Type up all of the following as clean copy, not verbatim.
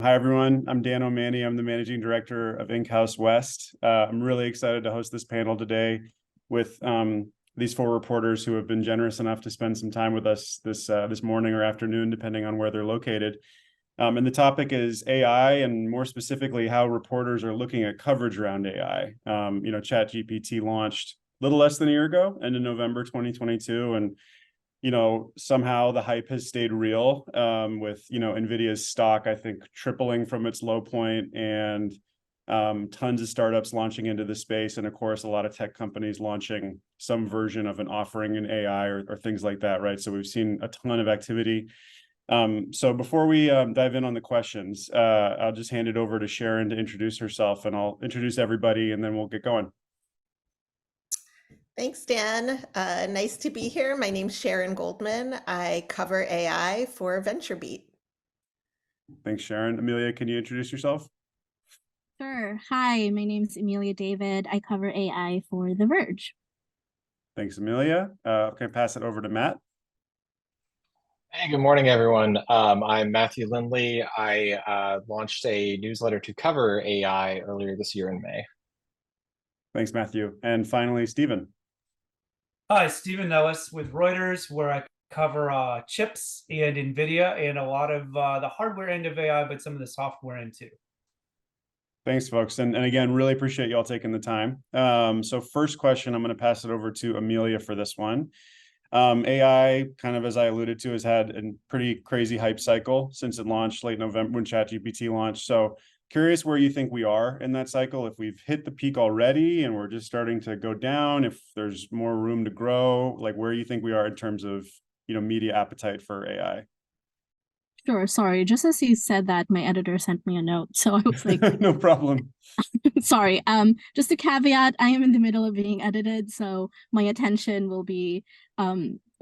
Hi, everyone. I'm Dan O'Mani. I'm the Managing Director of InkHouse West. I'm really excited to host this panel today with these four reporters who have been generous enough to spend some time with us this morning or afternoon, depending on where they're located. And the topic is AI, and more specifically, how reporters are looking at coverage around AI. ChatGPT launched a little less than a year ago, end of November 2022, and somehow the hype has stayed real, with, NVIDIA's stock, I think, tripling from its low point, and tons of startups launching into the space. And of course, a lot of tech companies launching some version of an offering in AI or things like that, right? So we've seen a ton of activity. So before we dive in on the questions, I'll just hand it over to Sharon to introduce herself, and I'll introduce everybody, and then we'll get going. Thanks, Dan. Nice to be here. My name's Sharon Goldman. I cover AI for VentureBeat. Thanks, Sharon. Amelia, can you introduce yourself? Sure. Hi, my name is Amelia David. I cover AI for The Verge. Thanks, Amelia. Okay, pass it over to Matt. Hey, good morning, everyone. I'm Matthew Lindley. I launched a newsletter to cover AI earlier this year in May. Thanks, Matthew. And finally, Stephen. Hi, Stephen Ellis with Reuters, where I cover chips and NVIDIA and a lot of the hardware end of AI, but some of the software end too. Thanks, folks. And again, really appreciate y'all taking the time. So first question, I'm going to pass it over to Amelia for this one. AI, kind of as I alluded to, has had a pretty crazy hype cycle since it launched late November when ChatGPT launched. So curious where you think we are in that cycle, if we've hit the peak already and we're just starting to go down, if there's more room to grow, like where you think we are in terms of, media appetite for AI. Sure. Sorry. Just as you said that, my editor sent me a note. So I was like, no problem. Sorry. Just a caveat, I am in the middle of being edited, so my attention will be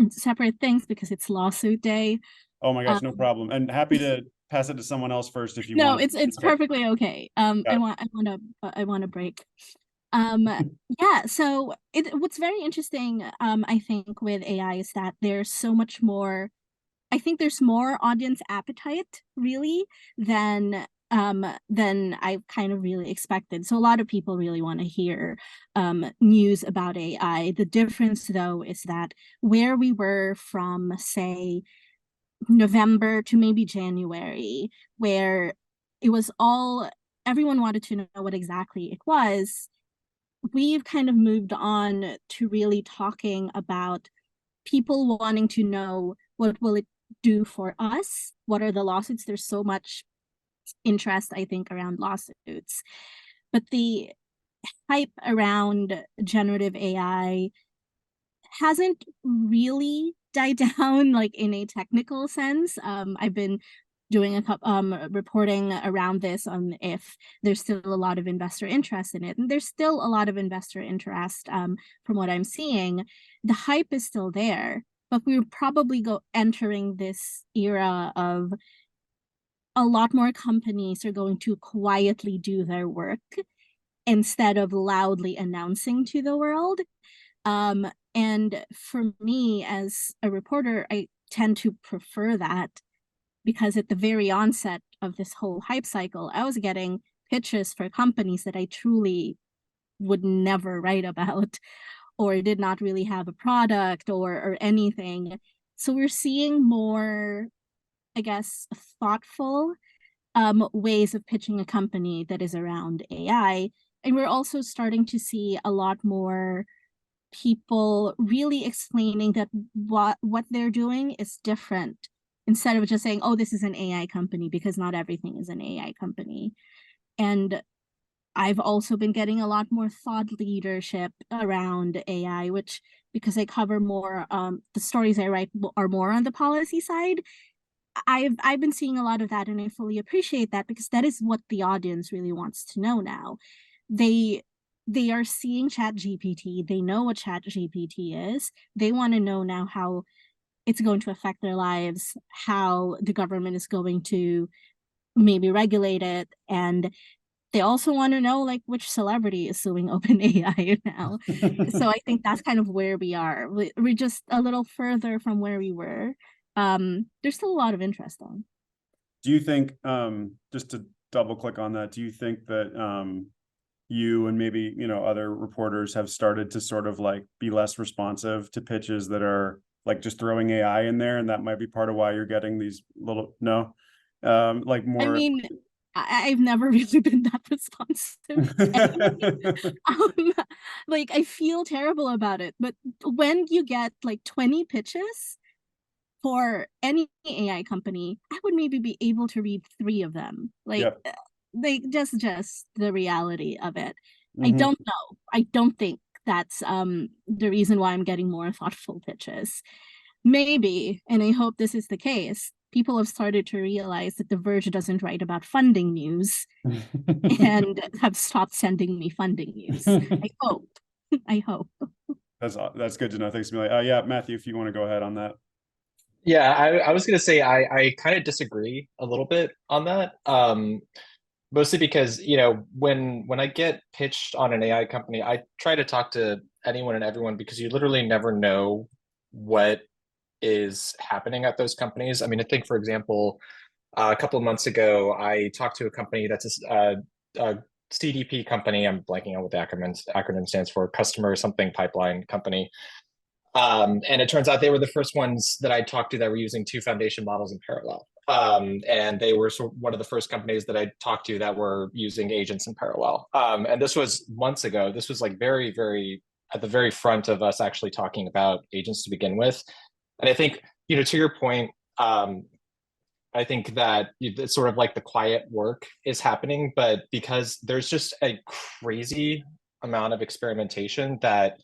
separate things because it's lawsuit day. Oh my gosh, no problem. And happy to pass it to someone else first if you no, want. it's perfectly okay. I want a break. Yeah, so what's very interesting, I think, with AI is that there's so much more. I think there's more audience appetite really than I kind of really expected. So a lot of people really want to hear news about AI. The difference, though, is that where we were from, say, November to maybe January, where it was all everyone wanted to know what exactly it was, we've kind of moved on to really talking about people wanting to know what will it do for us? What are the lawsuits? There's so much interest, I think, around lawsuits. But the hype around generative AI hasn't really died down, like in a technical sense. I've been doing a reporting around this on if there's still a lot of investor interest in it, and there's still a lot of investor interest from what I'm seeing. The hype is still there, but we're probably entering this era of a lot more companies are going to quietly do their work instead of loudly announcing to the world. And for me as a reporter, I tend to prefer that, because at the very onset of this whole hype cycle, I was getting pitches for companies that I truly would never write about or did not really have a product or anything. So we're seeing more, I guess, thoughtful ways of pitching a company that is around AI. And we're also starting to see a lot more people really explaining that what they're doing is different, instead of just saying, oh, this is an AI company, because not everything is an AI company. And I've also been getting a lot more thought leadership around AI, which, because I cover more, the stories I write are more on the policy side. I've been seeing a lot of that, and I fully appreciate that, because that is what the audience really wants to know now. They are seeing ChatGPT. They know what ChatGPT is. They want to know now how it's going to affect their lives, how the government is going to maybe regulate it, and they also want to know, like, which celebrity is suing OpenAI now. So I think that's kind of where we are. We're just a little further from where we were. There's still a lot of interest, though. Do you think, just to double click on that, do you think that you and maybe, you know, other reporters have started to sort of like be less responsive to pitches that are like just throwing AI in there, and that might be part of why you're getting these little, no, like I more. mean, I've never really been that responsive anyway. Um, like I feel terrible about it, but when you get like 20 pitches for any AI company, I would maybe be able to read 3 of them. Like Yep. they just the reality of it. I Mhm. don't know. I don't think that's the reason why I'm getting more thoughtful pitches. Maybe, and I hope this is the case, people have started to realize that The Verge doesn't write about funding news and have stopped sending me funding news. I hope. I hope. That's good to know. Thanks, Amelia. Yeah, Matthew, if you want to go ahead on that. Yeah, I was gonna say I kind of disagree a little bit on that. Mostly because, you know, when I get pitched on an AI company, I try to talk to anyone and everyone because you literally never know what is happening at those companies. I mean, I think, for example, a couple of months ago, I talked to a company that's a CDP company. I'm blanking on what the acronym stands for, Customer Something Pipeline Company. And it turns out they were the first ones that I talked to that were using 2 foundation models in parallel. And they were one of the first companies that I talked to that were using agents in parallel. And this was months ago. This was like very, very at the very front of us actually talking about agents to begin with. And I think, you know, to your point, I think that it's sort of like the quiet work is happening, but because there's just a crazy amount of experimentation that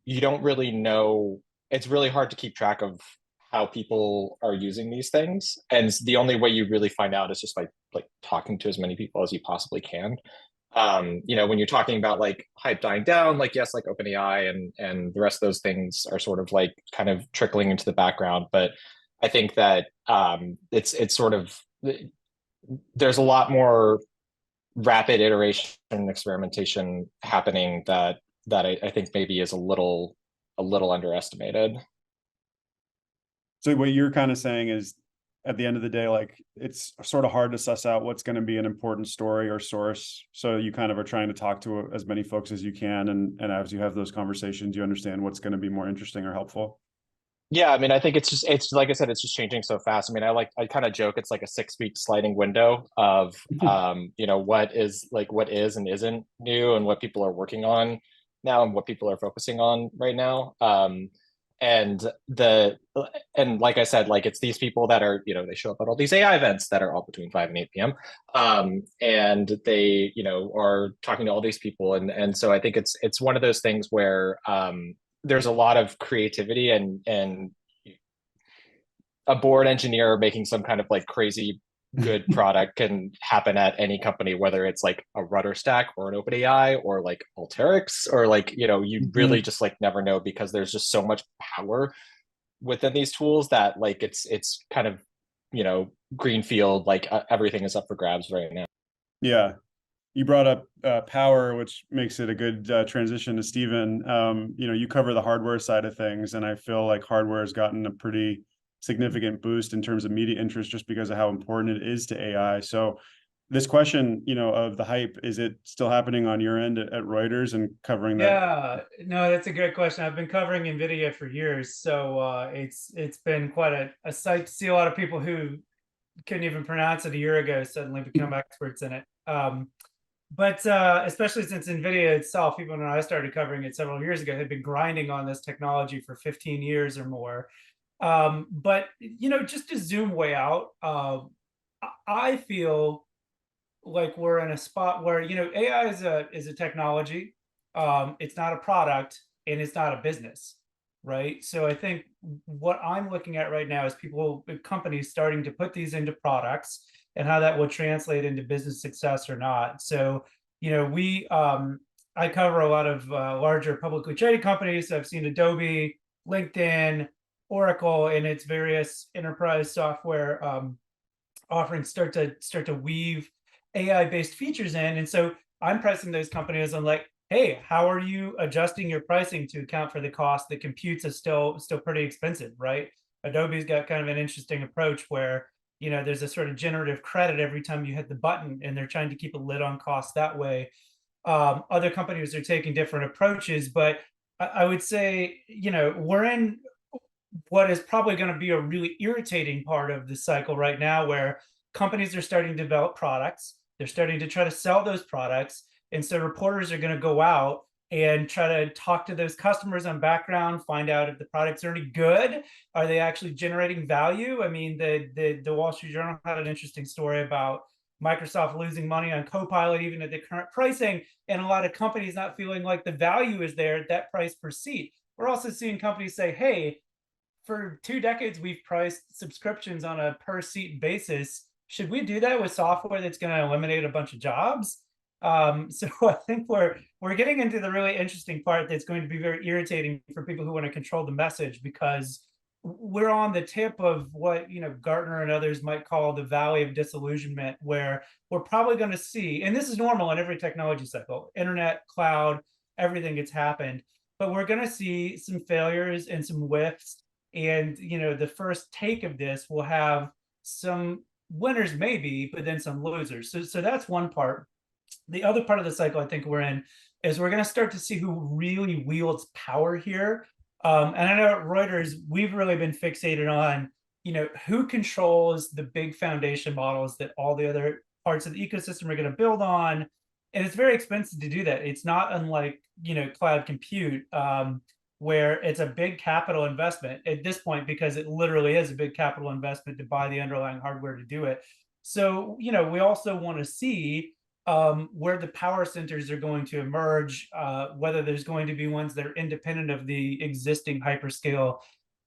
you don't really know, it's really hard to keep track of how people are using these things. And the only way you really find out is just by like talking to as many people as you possibly can. You know, when you're talking about like hype dying down, like yes, like OpenAI and the rest of those things are sort of like kind of trickling into the background. But I think that it's sort of, there's a lot more rapid iteration and experimentation happening that I think maybe is a little underestimated. So what you're kind of saying is, at the end of the day, like it's sort of hard to suss out what's going to be an important story or source. So you kind of are trying to talk to as many folks as you can, and as you have those conversations, you understand what's going to be more interesting or helpful. Yeah, I mean, I think it's like I said, it's just changing so fast. I mean, I kind of joke it's like a 6-week sliding window of you know, what is and isn't new and what people are working on now and what people are focusing on right now. And like I said, like it's these people that are, you know, they show up at all these AI events that are all between 5 and 8 p.m. And they, you know, are talking to all these people. And so I think it's one of those things where there's a lot of creativity and a board engineer making some kind of like crazy good product can happen at any company, whether it's like a RudderStack or an OpenAI or like Alteryx or like, you know, you really just like never know because there's just so much power within these tools that like it's kind of, you know, greenfield, like everything is up for grabs right now. Yeah. You brought up power, which makes it a good transition to Stephen. You know, you cover the hardware side of things, and I feel like hardware has gotten a pretty significant boost in terms of media interest just because of how important it is to AI. So this question, you know, of the hype, is it still happening on your end at Reuters and covering that? Yeah, no, that's a great question. I've been covering NVIDIA for years, so it's been quite a sight to see a lot of people who couldn't even pronounce it a year ago suddenly become experts in it. But especially since NVIDIA itself, even when I started covering it several years ago, had been grinding on this technology for 15 years or more. But, you know, just to zoom way out, I feel like we're in a spot where, you know, AI is a technology. It's not a product and it's not a business, right? So I think what I'm looking at right now is companies starting to put these into products and how that will translate into business success or not. So, you know, I cover a lot of larger publicly traded companies. So I've seen Adobe, LinkedIn, Oracle, and its various enterprise software offerings start to weave AI-based features in. And so I'm pressing those companies. I'm like, hey, how are you adjusting your pricing to account for the cost that computes is still pretty expensive, right? Adobe's got kind of an interesting approach where, you know, there's a sort of generative credit every time you hit the button, and they're trying to keep a lid on costs that way. Other companies are taking different approaches, but I would say, you know, we're in what is probably going to be a really irritating part of the cycle right now, where companies are starting to develop products, they're starting to try to sell those products, and so reporters are going to go out and try to talk to those customers on background, find out if the products are any good, are they actually generating value. I mean, the Wall Street Journal had an interesting story about Microsoft losing money on Copilot even at the current pricing, and a lot of companies not feeling like the value is there at that price per seat. We're also seeing companies say, hey, for 2 decades, we've priced subscriptions on a per seat basis. Should we do that with software that's going to eliminate a bunch of jobs? So I think we're getting into the really interesting part that's going to be very irritating for people who want to control the message, because we're on the tip of what, you know, Gartner and others might call the valley of disillusionment, where we're probably going to see, and this is normal in every technology cycle, internet, cloud, everything that's happened, but we're going to see some failures and some whiffs. And, you know, the first take of this will have some winners maybe, but then some losers. So that's one part. The other part of the cycle I think we're in is we're going to start to see who really wields power here. And I know at Reuters, we've really been fixated on, you know, who controls the big foundation models that all the other parts of the ecosystem are going to build on. And it's very expensive to do that. It's not unlike, you know, cloud compute, where it's a big capital investment at this point, because it literally is a big capital investment to buy the underlying hardware to do it. So, you know, we also want to see where the power centers are going to emerge, whether there's going to be ones that are independent of the existing hyperscale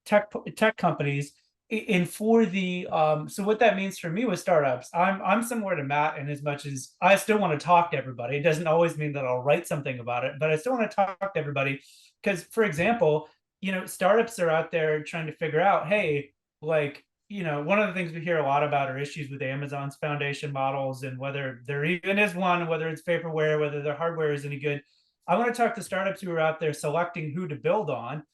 tech companies. And for the so what that means for me with startups, I'm similar to Matt in as much as I still want to talk to everybody. It doesn't always mean that I'll write something about it, but I still want to talk to everybody. Because, for example, you know, startups are out there trying to figure out, hey, like, you know, one of the things we hear a lot about are issues with Amazon's foundation models, and whether there even is one, whether it's vaporware, whether their hardware is any good. I want to talk to startups who are out there selecting who to build on,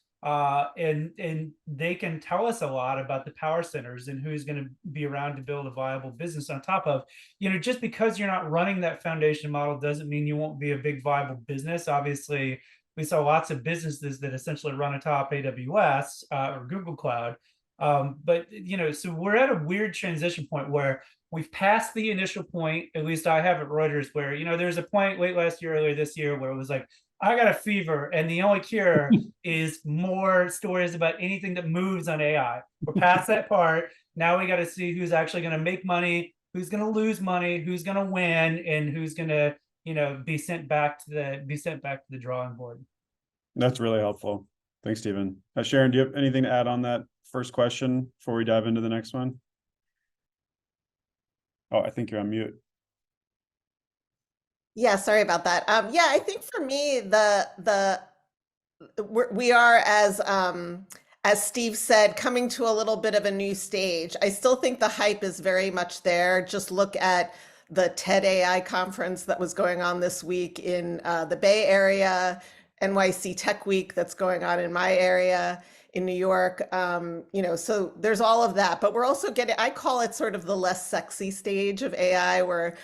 and they can tell us a lot about the power centers and who's going to be around to build a viable business on top of. You know, just because you're not running that foundation model doesn't mean you won't be a big viable business. Obviously, we saw lots of businesses that essentially run atop AWS or Google Cloud. But, you know, so we're at a weird transition point where we've passed the initial point, at least I have at Reuters, where, you know, there's a point late last year, earlier this year, where it was like, I got a fever, and the only cure is more stories about anything that moves on AI. We're past that part. Now we got to see who's actually going to make money, who's going to lose money, who's going to win, and who's going to, you know, be sent back to the drawing board. That's really helpful. Thanks, Stephen. Sharon, do you have anything to add on that first question before we dive into the next one? Oh, I think you're on mute. Yeah, sorry about that. Yeah, I think for me, we are, as Steve said, coming to a little bit of a new stage. I still think the hype is very much there. Just look at the TED AI conference that was going on this week in the Bay Area, NYC Tech Week that's going on in my area in New York. You know, so there's all of that, but we're also getting, I call it sort of the less sexy stage of AI, where,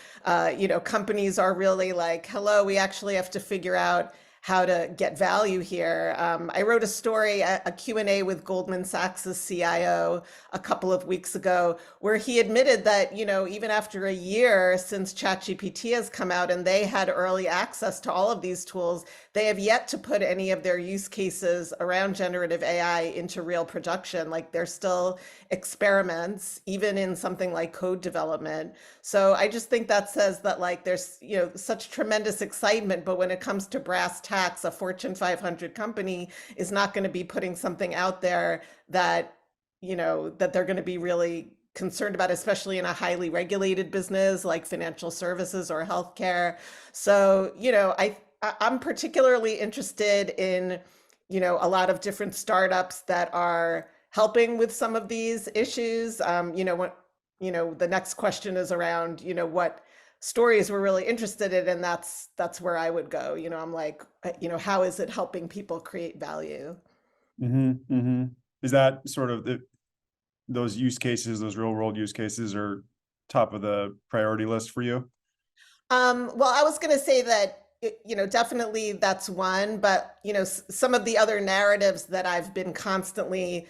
you know, companies are really like, hello, we actually have to figure out how to get value here. I wrote a story, a Q&A with Goldman Sachs' CIO a couple of weeks ago, where he admitted that, you know, even after a year since ChatGPT has come out and they had early access to all of these tools, they have yet to put any of their use cases around generative AI into real production. Like, they're still experiments, even in something like code development. So I just think that says that, like, there's, you know, such tremendous excitement, but when it comes to brass tacks, a Fortune 500 company is not going to be putting something out there that, you know, that they're going to be really concerned about, especially in a highly regulated business like financial services or healthcare. So, you know, I'm particularly interested in, you know, a lot of different startups that are helping with some of these issues. You know, what, you know, the next question is around, you know, what stories we're really interested in, and that's where I would go. You know, I'm like, you know, how is it helping people create value? Is that sort of the, those use cases, those real world use cases are top of the priority list for you? Well, I was going to say that, definitely that's one, but, some of the other narratives that I've been constantly,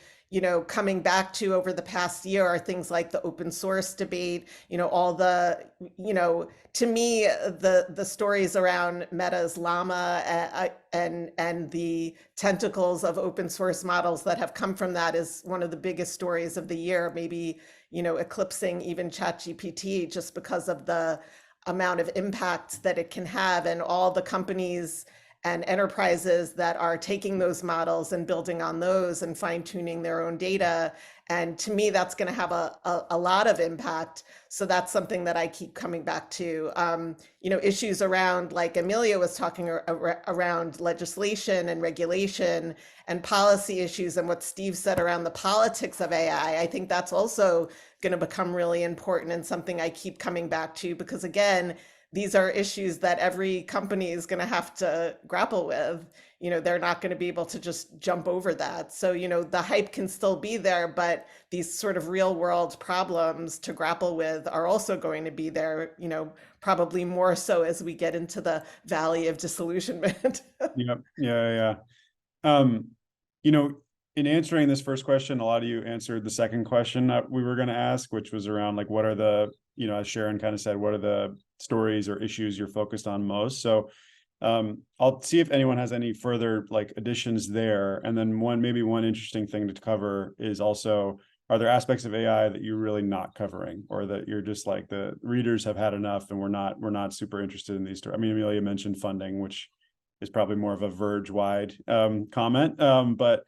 coming back to over the past year are things like the open source debate, all the, to me, the stories around Meta's Llama and the tentacles of open source models that have come from that is one of the biggest stories of the year, maybe, eclipsing even ChatGPT just because of the amount of impact that it can have, and all the companies and enterprises that are taking those models and building on those and fine tuning their own data. And to me, that's going to have a lot of impact. So that's something that I keep coming back to. Issues around, like Amelia was talking around legislation and regulation and policy issues, and what Steve said around the politics of AI. I think that's also going to become really important and something I keep coming back to, because again, these are issues that every company is going to have to grapple with. They're not going to be able to just jump over that. So, the hype can still be there, but these sort of real world problems to grapple with are also going to be there, probably more so as we get into the valley of disillusionment. Yeah. In answering this first question, a lot of you answered the second question that we were going to ask, which was around like, what are the, as Sharon kind of said, what are the stories or issues you're focused on most? So I'll see if anyone has any further like additions there. And then maybe one interesting thing to cover is also, are there aspects of AI that you're really not covering, or that you're just like, the readers have had enough and we're not super interested in these stories? I mean, Amelia mentioned funding, which is probably more of a Verge wide comment, but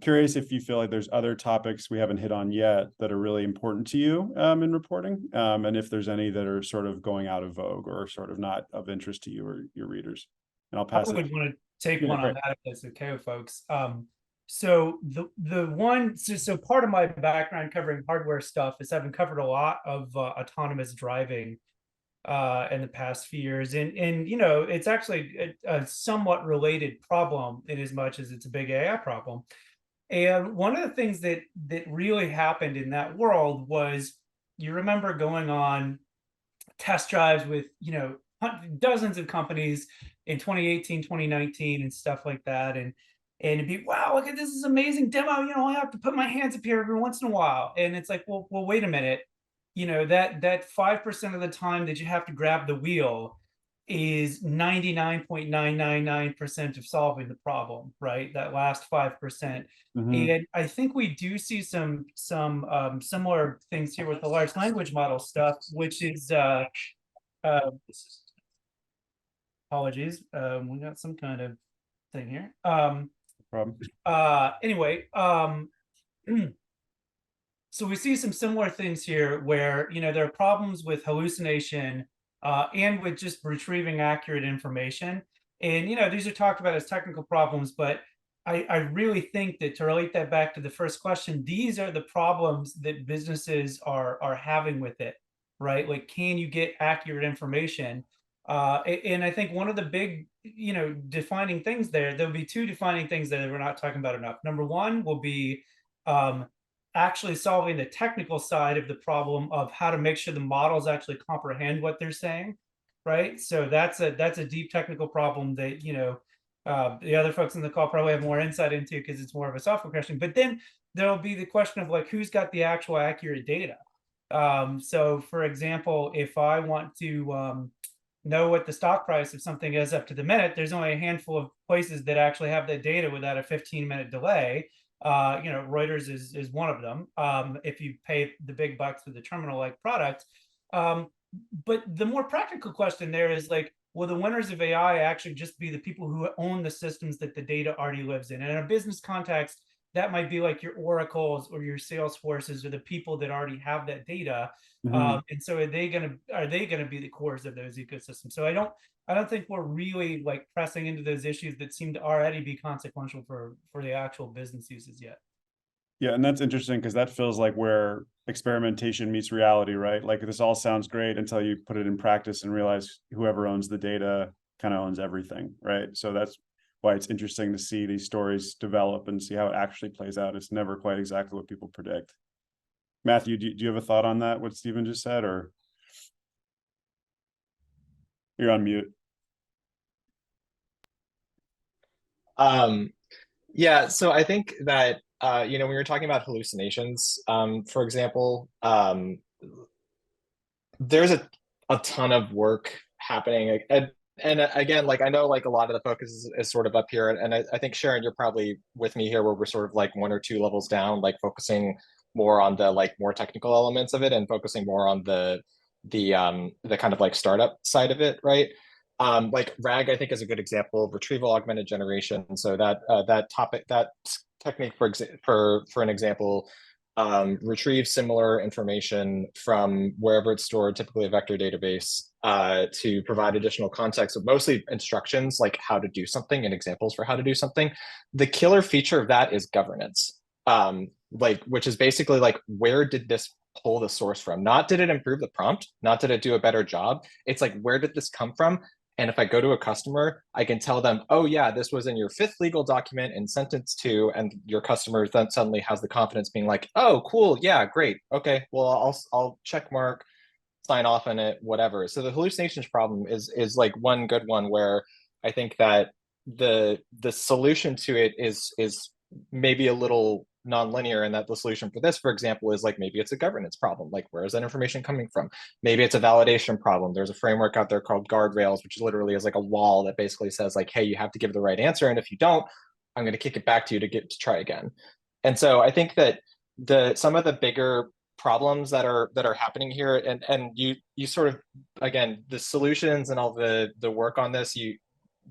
curious if you feel like there's other topics we haven't hit on yet that are really important to you in reporting, and if there's any that are sort of going out of vogue or sort of not of interest to you or your readers. And I'll pass I it. would want to take Yeah, one on great. that if that's okay with folks. So part of my background covering hardware stuff is having covered a lot of autonomous driving in the past few years, and it's actually a somewhat related problem in as much as it's a big AI problem. And one of the things that really happened in that world was, you remember going on test drives with dozens of companies in 2018, 2019 and stuff like that, and it'd be, wow, look at this is amazing demo, I have to put my hands up here every once in a while, and it's like, well wait a minute, that 5% of the time that you have to grab the wheel is 99.999% of solving the problem, right? That last 5%. And I think we do see some similar things here with the large language model stuff, which is apologies, we got some kind of thing here. Problem. Anyway, so we see some similar things here where, there are problems with hallucination and with just retrieving accurate information. And, these are talked about as technical problems, but I really think that, to relate that back to the first question, these are the problems that businesses are having with it, right? Like, can you get accurate information? And I think one of the big, defining things there'll be two defining things that we're not talking about enough. Number one will be actually solving the technical side of the problem of how to make sure the models actually comprehend what they're saying, right? So that's a deep technical problem that the other folks in the call probably have more insight into, because it's more of a software question. But then there'll be the question of like, who's got the actual accurate data? So for example, if I want to know what the stock price of something is up to the minute, there's only a handful of places that actually have that data without a 15-minute delay. Reuters is one of them, if you pay the big bucks for the terminal-like product. But the more practical question there is like, will the winners of AI actually just be the people who own the systems that the data already lives in? And in a business context, that might be like your Oracles or your Salesforces, or the people that already have that data. And so are they gonna be the cores of those ecosystems? So I don't think we're really like pressing into those issues that seem to already be consequential for the actual business uses yet. Yeah, and that's interesting, because that feels like where experimentation meets reality, right? Like, this all sounds great until you put it in practice and realize whoever owns the data kind of owns everything, right? So that's why it's interesting to see these stories develop and see how it actually plays out. It's never quite exactly what people predict. Matthew, do you have a thought on that, what Stephen just said, or? You're on mute. Yeah, so I think that you know, when you're talking about hallucinations, for example, there's a ton of work happening. And again, like I know like a lot of the focus is sort of up here. And I think Sharon, you're probably with me here where we're sort of like one or two levels down, like focusing more on the like more technical elements of it and focusing more on the kind of like startup side of it, right? Like RAG, I think is a good example of retrieval augmented generation. So that technique for an example retrieve similar information from wherever it's stored, typically a vector database, to provide additional context of mostly instructions like how to do something and examples for how to do something. The killer feature of that is governance, like which is basically like where did this pull the source from? Not did it improve the prompt, not did it do a better job. It's like where did this come from? And if I go to a customer, I can tell them, oh yeah, this was in your 5th legal document in sentence 2, and your customer then suddenly has the confidence being like, oh, cool, yeah, great, okay, well, I'll check mark, sign off on it, whatever. So the hallucinations problem is like one good one where I think that the solution to it is maybe a little nonlinear, and that the solution for this, for example, is like maybe it's a governance problem. Like, where is that information coming from? Maybe it's a validation problem. There's a framework out there called Guardrails, which literally is like a wall that basically says like, hey, you have to give the right answer, and if you don't, I'm going to kick it back to you to get to try again. And so I think that some of the bigger problems that are happening here, and you sort of, again, the solutions and all the work on this,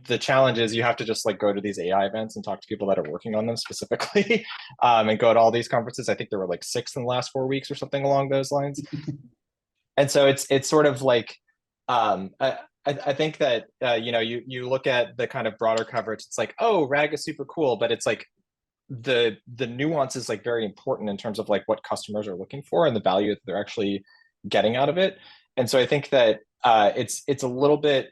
the challenge is you have to just like go to these AI events and talk to people that are working on them specifically, and go to all these conferences. I think there were like 6 in the last 4 weeks or something along those lines. And so it's sort of like, I think that you know, you look at the kind of broader coverage, it's like, oh, RAG is super cool, but it's like the nuance is like very important in terms of like what customers are looking for and the value that they're actually getting out of it. And so I think that it's a little bit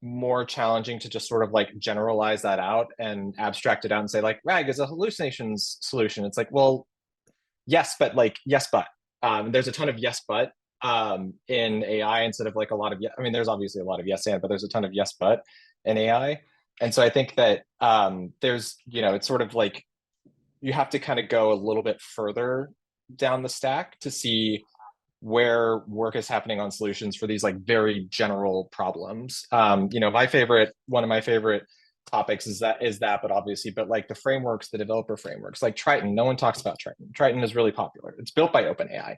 more challenging to just sort of like generalize that out and abstract it out and say like RAG is a hallucinations solution. It's like, well, yes, but like, yes, but there's a ton of yes, but in AI instead of like a lot of, I mean, there's obviously a lot of yes, and, but there's a ton of yes, but in AI. And so I think that there's, you know, it's sort of like you have to kind of go a little bit further down the stack to see where work is happening on solutions for these like very general problems. You know, one of my favorite topics is that, but obviously, but like the frameworks, the developer frameworks, like Triton, no one talks about Triton. Triton is really popular. It's built by OpenAI.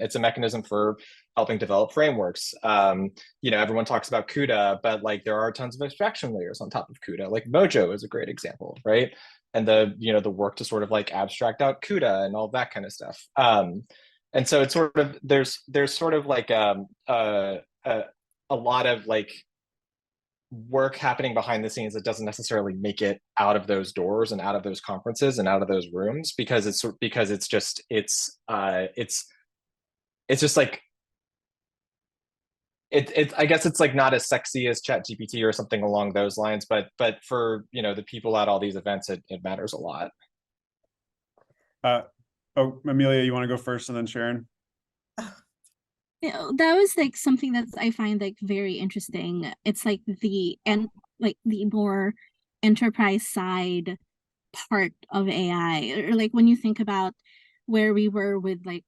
It's a mechanism for helping develop frameworks. You know, everyone talks about CUDA, but like there are tons of abstraction layers on top of CUDA. Like Mojo is a great example, right? And the work to sort of like abstract out CUDA and all that kind of stuff. And so it's sort of, there's sort of like a lot of like work happening behind the scenes that doesn't necessarily make it out of those doors and out of those conferences and out of those rooms, because it's just like I guess it's like not as sexy as ChatGPT or something along those lines, but for, you know, the people at all these events, it matters a lot. Oh, Amelia, you want to go first and then Sharon? You know, that was like something that I find like very interesting. It's like the more enterprise side part of AI, or like when you think about where we were with like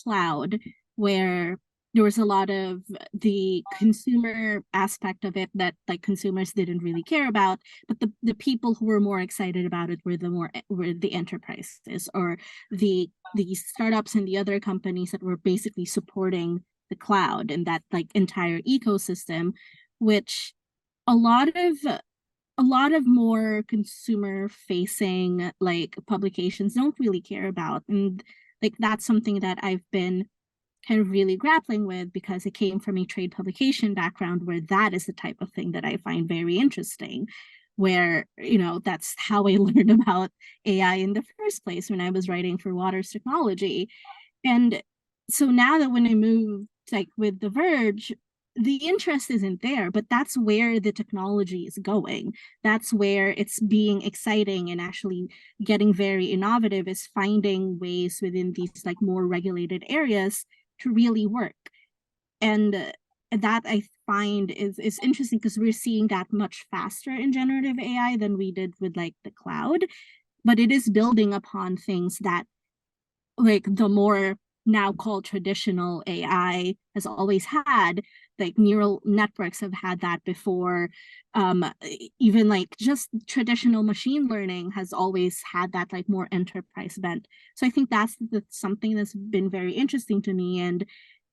cloud, where there was a lot of the consumer aspect of it that like consumers didn't really care about, but the people who were more excited about it were the enterprises, or the startups and the other companies that were basically supporting the cloud and that like entire ecosystem, which a lot of more consumer facing like publications don't really care about. And like that's something that I've been kind of really grappling with, because it came from a trade publication background where that is the type of thing that I find very interesting, where, you know, that's how I learned about AI in the first place when I was writing for Waters Technology. And so now that when I moved like with The Verge, the interest isn't there, but that's where the technology is going. That's where it's being exciting and actually getting very innovative, is finding ways within these like more regulated areas to really work. And that I find is interesting, because we're seeing that much faster in generative AI than we did with like the cloud, but it is building upon things that like the more now called traditional AI has always had. Like neural networks have had that before. Even like just traditional machine learning has always had that like more enterprise bent. So I think that's something that's been very interesting to me. And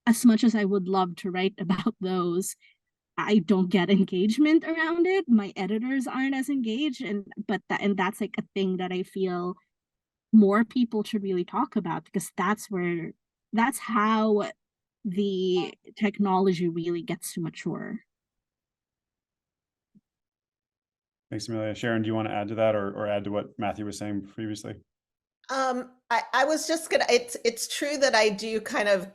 as much as I would love to write about those, I don't get engagement around it. My editors aren't as engaged, and that's like a thing that I feel more people should really talk about, because that's how the technology really gets to mature. Thanks, Amelia. Sharon, do you want to add to that, or add to what Matthew was saying previously? I was just gonna, it's true that I do kind of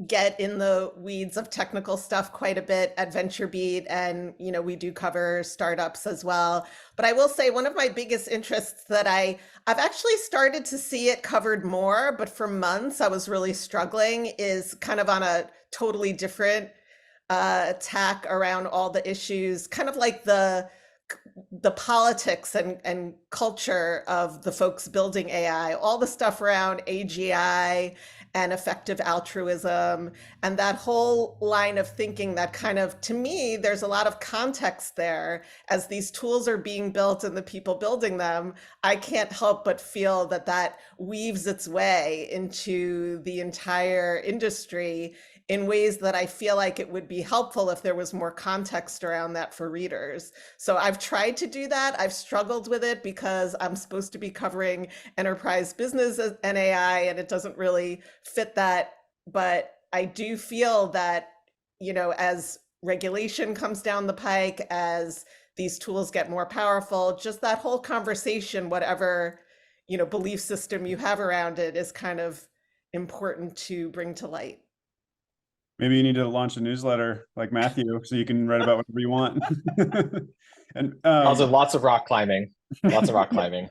get in the weeds of technical stuff quite a bit at VentureBeat, and we do cover startups as well. But I will say one of my biggest interests that I've actually started to see it covered more, but for months I was really struggling, is kind of on a totally different tack around all the issues, kind of like the politics and culture of the folks building AI, all the stuff around AGI and effective altruism, and that whole line of thinking that kind of, to me, there's a lot of context there as these tools are being built and the people building them. I can't help but feel that that weaves its way into the entire industry in ways that I feel like it would be helpful if there was more context around that for readers. So I've tried to do that. I've struggled with it because I'm supposed to be covering enterprise business and AI, and it doesn't really fit that. But I do feel that, as regulation comes down the pike, as these tools get more powerful, just that whole conversation, whatever, belief system you have around it, is kind of important to bring to light. Maybe you need to launch a newsletter like Matthew, so you can write about whatever you want. And Also, lots of rock climbing. Lots of rock climbing.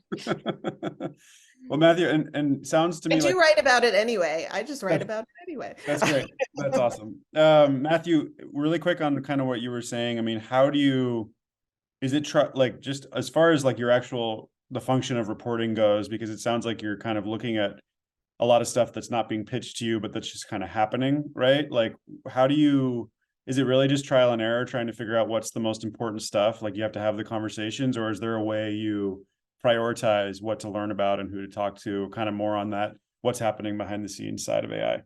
Well, Matthew, and sounds to me I do write about it anyway. I just write about it anyway. That's great. That's awesome. Matthew, really quick on kind of what you were saying. I mean, how do you, is it like just as far as like your actual, the function of reporting goes, because it sounds like you're kind of looking at a lot of stuff that's not being pitched to you, but that's just kind of happening, right? Like, how do you, is it really just trial and error trying to figure out what's the most important stuff? Like you have to have the conversations, or is there a way you prioritize what to learn about and who to talk to, kind of more on that, what's happening behind the scenes side of AI?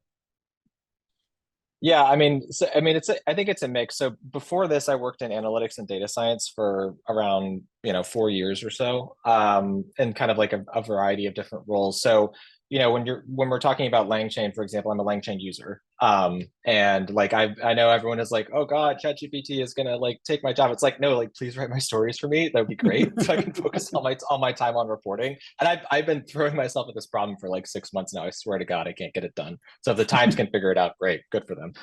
Yeah, I mean, I think it's a mix. So before this, I worked in analytics and data science for around 4 years or so, and kind of like a variety of different roles. So when we're talking about LangChain, for example, I'm a LangChain user, and like I know everyone is like, oh God, ChatGPT is gonna like take my job. It's like, no, like please write my stories for me. That would be great, so I can focus all my time on reporting. And I've been throwing myself at this problem for like 6 months now. I swear to God, I can't get it done. So if the Times can figure it out, great, good for them.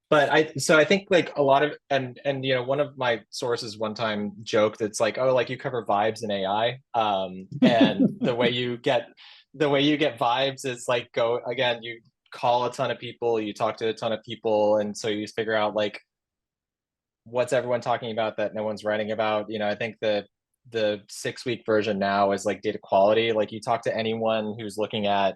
But I think like a lot of, and one of my sources one time joked, it's like, oh, like you cover vibes in AI, and the way you get vibes is like, you call a ton of people, you talk to a ton of people, and so you figure out like what's everyone talking about that no one's writing about. I think the 6-week version now is like data quality. Like you talk to anyone who's looking at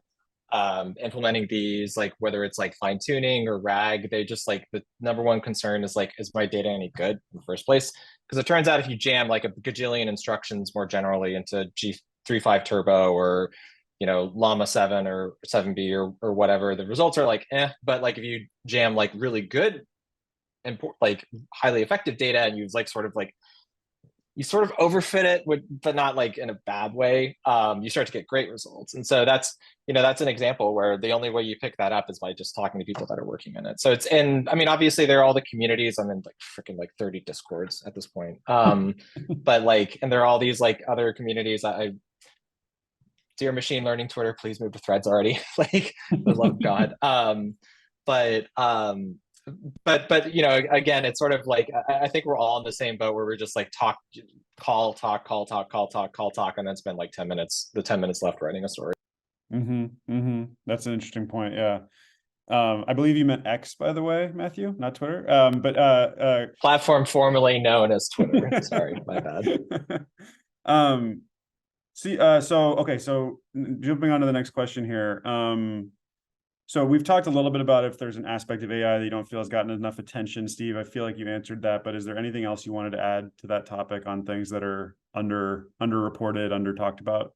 implementing these, like whether it's like fine tuning or RAG, they just like, the number one concern is like, is my data any good in the first place? Because it turns out if you jam like a gajillion instructions more generally into G3.5 Turbo or Llama 7 or 7B or whatever, the results are like but like if you jam like really good and like highly effective data, and you like sort of overfit it, but not like in a bad way, you start to get great results. And so that's an example where the only way you pick that up is by just talking to people that are working in it. So it's, and I mean, obviously there are all the communities. I'm in like freaking like 30 Discords at this point, but like, and there are all these like other communities. Dear machine learning Twitter, please move to Threads already. Like, for the love of God. but you know, again, it's sort of like I think we're all in the same boat where we're just like call, talk, and then spend like 10 minutes, the 10 minutes left writing a story. That's an interesting point. Yeah. I believe you meant X, by the way, Matthew, not Twitter. Platform formerly known as Twitter. Sorry, my bad. So jumping on to the next question here. So we've talked a little bit about if there's an aspect of AI that you don't feel has gotten enough attention. Steve, I feel like you answered that, but is there anything else you wanted to add to that topic on things that are underreported, under talked about?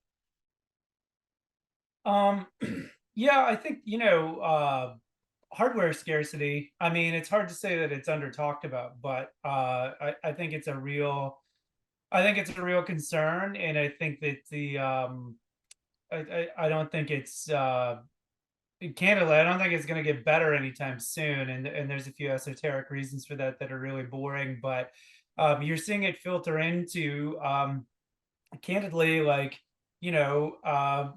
Yeah, I think, hardware scarcity. I mean, it's hard to say that it's under talked about, but I think it's a real concern, and I think that I don't think it's candidly, I don't think it's going to get better anytime soon, and there's a few esoteric reasons for that are really boring, but you're seeing it filter into candidly, like,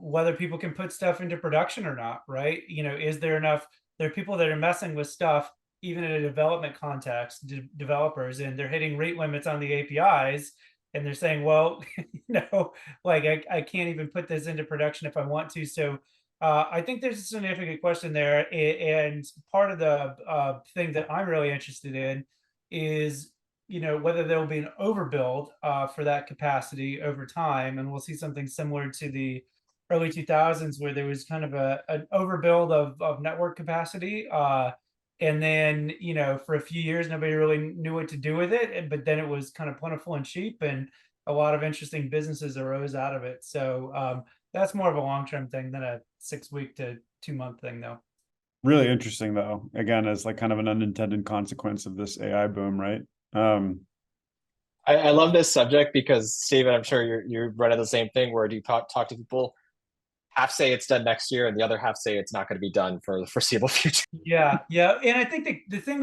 whether people can put stuff into production or not, right? Is there enough? There are people that are messing with stuff even in a development context, developers, and they're hitting rate limits on the APIs, and they're saying, well, like I can't even put this into production if I want to. So I think there's a significant question there, and part of the thing that I'm really interested in is whether there will be an overbuild for that capacity over time, and we'll see something similar to the early 2000s where there was kind of an overbuild of network capacity, and then for a few years nobody really knew what to do with it, but then it was kind of plentiful and cheap, and a lot of interesting businesses arose out of it. So that's more of a long-term thing than a 6-week to 2-month thing, though. Really interesting, though, again, as like kind of an unintended consequence of this AI boom, right? I love this subject because, Steven, I'm sure you're running the same thing where you talk to people, half say it's done next year and the other half say it's not going to be done for the foreseeable future. Yeah, and I think the thing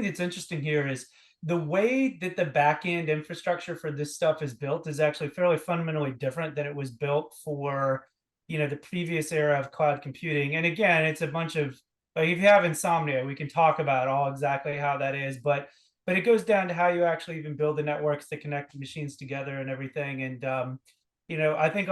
that's interesting here is the way that the back-end infrastructure for this stuff is built is actually fairly fundamentally different than it was built for the previous era of cloud computing. And again, it's a bunch of, like, if you have insomnia, we can talk about all exactly how that is, but it goes down to how you actually even build the networks to connect the machines together and everything. And I think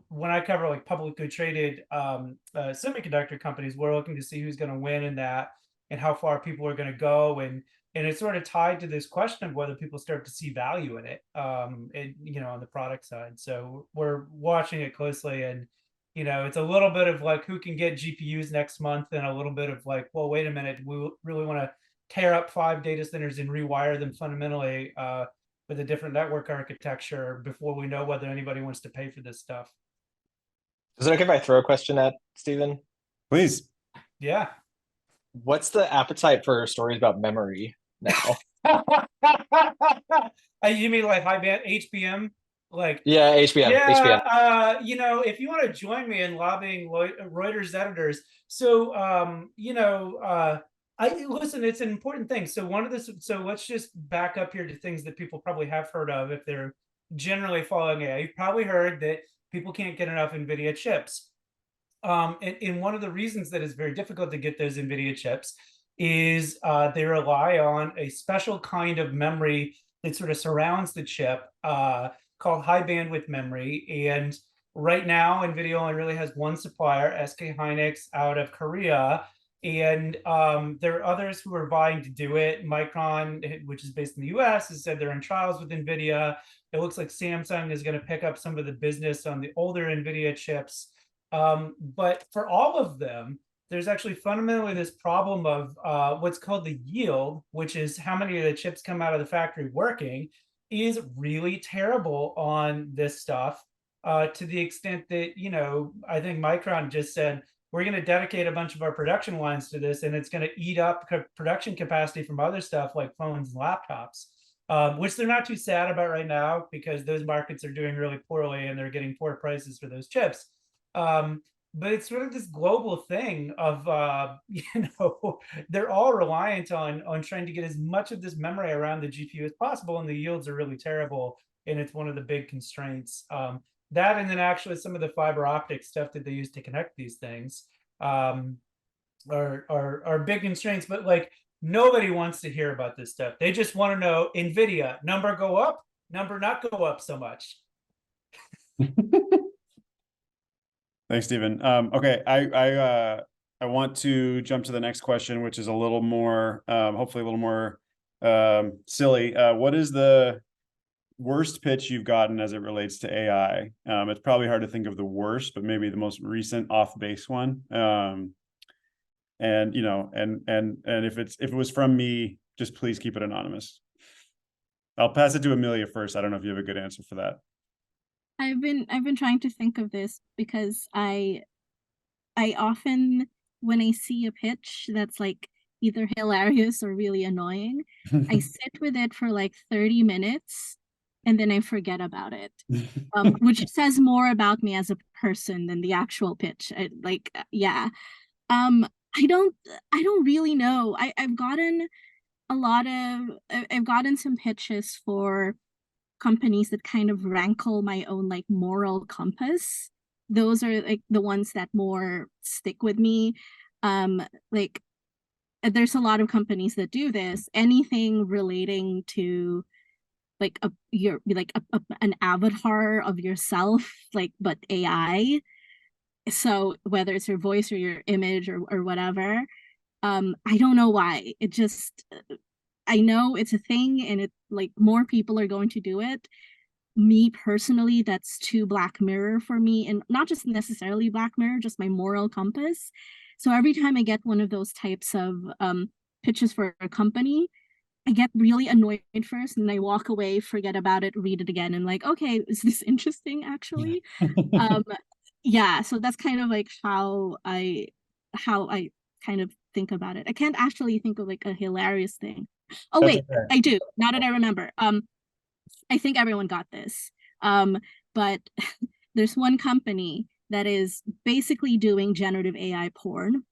when I cover like publicly traded semiconductor companies, we're looking to see who's going to win in that and how far people are going to go, and it's sort of tied to this question of whether people start to see value in it, on the product side. So we're watching it closely, and it's a little bit of like who can get GPUs next month, and a little bit of like, well, wait a minute, we really want to tear up 5 data centers and rewire them fundamentally with a different network architecture before we know whether anybody wants to pay for this stuff. Is it okay if I throw a question at Steven? Please. Yeah. What's the appetite for stories about memory now? You mean like high band HBM? Like, yeah, HBM. Yeah, HBM. If you want to join me in lobbying Reuters editors, so I listen. It's an important thing. So let's just back up here to things that people probably have heard of if they're generally following AI. You've probably heard that people can't get enough NVIDIA chips. And one of the reasons that it's very difficult to get those NVIDIA chips is they rely on a special kind of memory that sort of surrounds the chip called high bandwidth memory. And right now, NVIDIA only really has one supplier, SK Hynix, out of Korea. And there are others who are vying to do it. Micron, which is based in the US, has said they're in trials with NVIDIA. It looks like Samsung is going to pick up some of the business on the older NVIDIA chips. But for all of them, there's actually fundamentally this problem of what's called the yield, which is how many of the chips come out of the factory working, is really terrible on this stuff, to the extent that, I think Micron just said, we're going to dedicate a bunch of our production lines to this, and it's going to eat up production capacity from other stuff like phones and laptops, which they're not too sad about right now because those markets are doing really poorly and they're getting poor prices for those chips. But it's sort of this global thing of, they're all reliant on trying to get as much of this memory around the GPU as possible, and the yields are really terrible, and it's one of the big constraints. That, and then actually some of the fiber optic stuff that they use to connect these things. are big constraints, but like nobody wants to hear about this stuff. They just want to know NVIDIA number go up, number not go up so much. Thanks, Stephen. Okay, I want to jump to the next question, which is a little more, hopefully a little more silly. What is the worst pitch you've gotten as it relates to AI? It's probably hard to think of the worst, but maybe the most recent off-base one. And you know, and if it was from me, just please keep it anonymous. I'll pass it to Amelia first. I don't know if you have a good answer for that. I've been trying to think of this because I often, when I see a pitch that's like either hilarious or really annoying, I sit with it for like 30 minutes and then I forget about it. Which says more about me as a person than the actual pitch. Yeah. I don't really know. I've gotten I've gotten some pitches for companies that kind of rankle my own like moral compass. Those are like the ones that more stick with me. Like there's a lot of companies that do this. Anything relating to like an avatar of yourself, like but AI. So whether it's your voice or your image or whatever, I don't know why. It just I know it's a thing and it like more people are going to do it. Me personally, that's too Black Mirror for me, and not just necessarily Black Mirror, just my moral compass. So every time I get one of those types of pitches for a company, I get really annoyed first and I walk away, forget about it, read it again, and like, okay, is this interesting actually? Yeah, so that's kind of like how I kind of think about it. I can't actually think of like a hilarious thing. Oh That's wait, okay. I do. Now that I remember. I think everyone got this. But there's one company that is basically doing generative AI porn.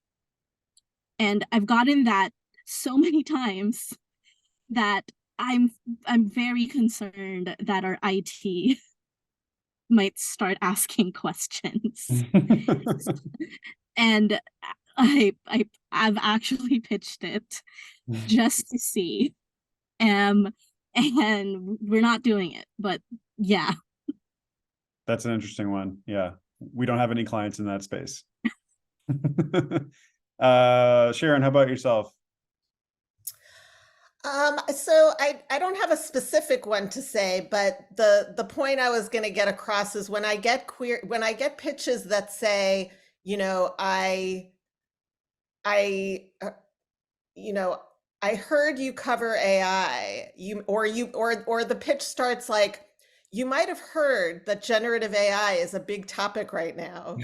And I've gotten that so many times that I'm very concerned that our IT might start asking questions. And I've actually pitched it just to see. And we're not doing it, but yeah. That's an interesting one. Yeah. We don't have any clients in that space. Sharon, how about yourself? So I don't have a specific one to say, but the point I was going to get across is when I get pitches that say, you know, you know, I heard you cover AI, or the pitch starts like, you might have heard that generative AI is a big topic right now,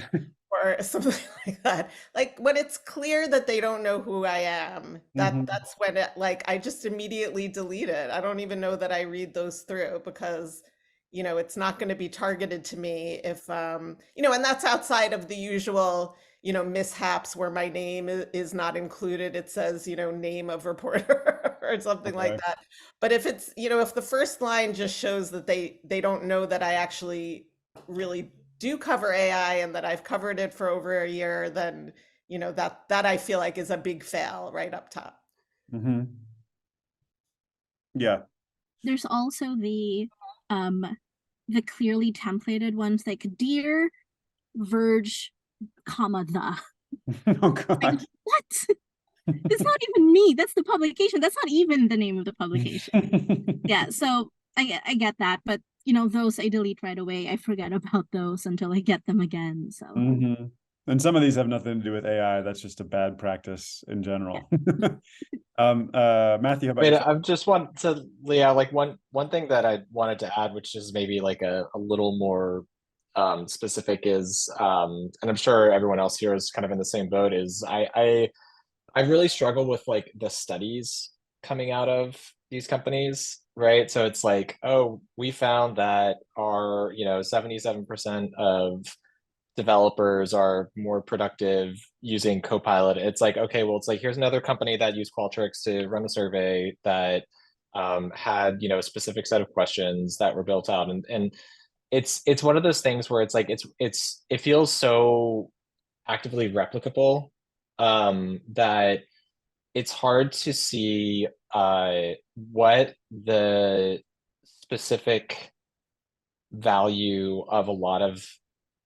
or something like that. Like when it's clear that they don't know who I am, that's when it like I just immediately delete it. I don't even know that I read those through because you know it's not going to be targeted to me if you know, and that's outside of the usual you know mishaps where my name is not included. It says you know name of reporter or something like Okay. that. But if it's you know if the first line just shows that they don't know that I actually really do cover AI and that I've covered it for over a year, then you know that I feel like is a big fail right up top. Yeah. There's also the clearly templated ones like dear Verge, comma the. Oh Like, God. what? It's not even me. That's the publication. That's not even the name of the publication. Yeah, so I get that, but you know, those I delete right away. I forget about those until I get them again. So And some of these have nothing to do with AI. That's just a bad practice in general. Matthew, how about Wait, yourself? I just want to, Leah, like one thing that I wanted to add, which is maybe like a little more specific is, and I'm sure everyone else here is kind of in the same boat, is I really struggle with like the studies coming out of these companies, right? So it's like, oh, we found that our, you know, 77% of developers are more productive using Copilot. It's like, okay, well, it's like, here's another company that used Qualtrics to run a survey that had, you know, a specific set of questions that were built out. And it's one of those things where it's like, it feels so actively replicable. that it's hard to see what the specific value of a lot of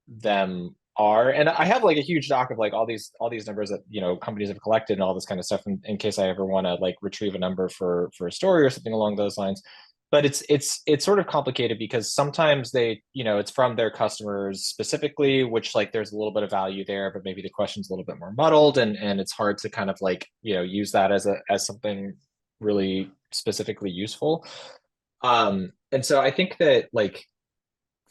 them are. And I have like a huge doc of like all these numbers that, you know, companies have collected and all this kind of stuff in case I ever want to like retrieve a number for a story or something along those lines. But it's sort of complicated because sometimes they, you know, it's from their customers specifically, which like there's a little bit of value there, but maybe the question's a little bit more muddled, and it's hard to kind of like, you know, use that as something really specifically useful. And so I think that like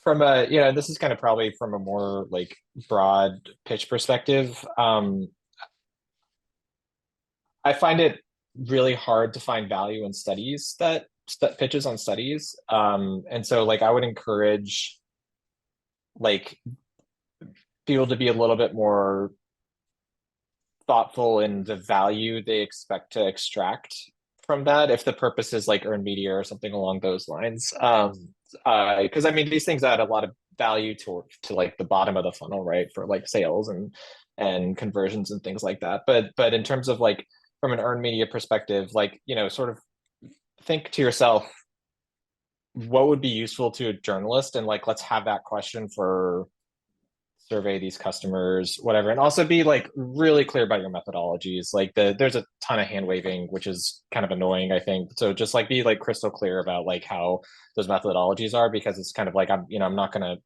from a, you know, this is kind of probably from a more like broad pitch perspective, I find it really hard to find value in studies that pitches on studies. And so like I would encourage like people to be a little bit more thoughtful in the value they expect to extract from that, if the purpose is like earned media or something along those lines. Because I mean, these things add a lot of value to like the bottom of the funnel, right, for like sales and conversions and things like that. But in terms of like from an earned media perspective, like, you know, sort of think to yourself, what would be useful to a journalist, and like let's have that question for survey these customers, whatever. And also be like really clear about your methodologies. Like there's a ton of hand waving, which is kind of annoying, I think. So just like be like crystal clear about like how those methodologies are, because it's kind of like, I'm not gonna,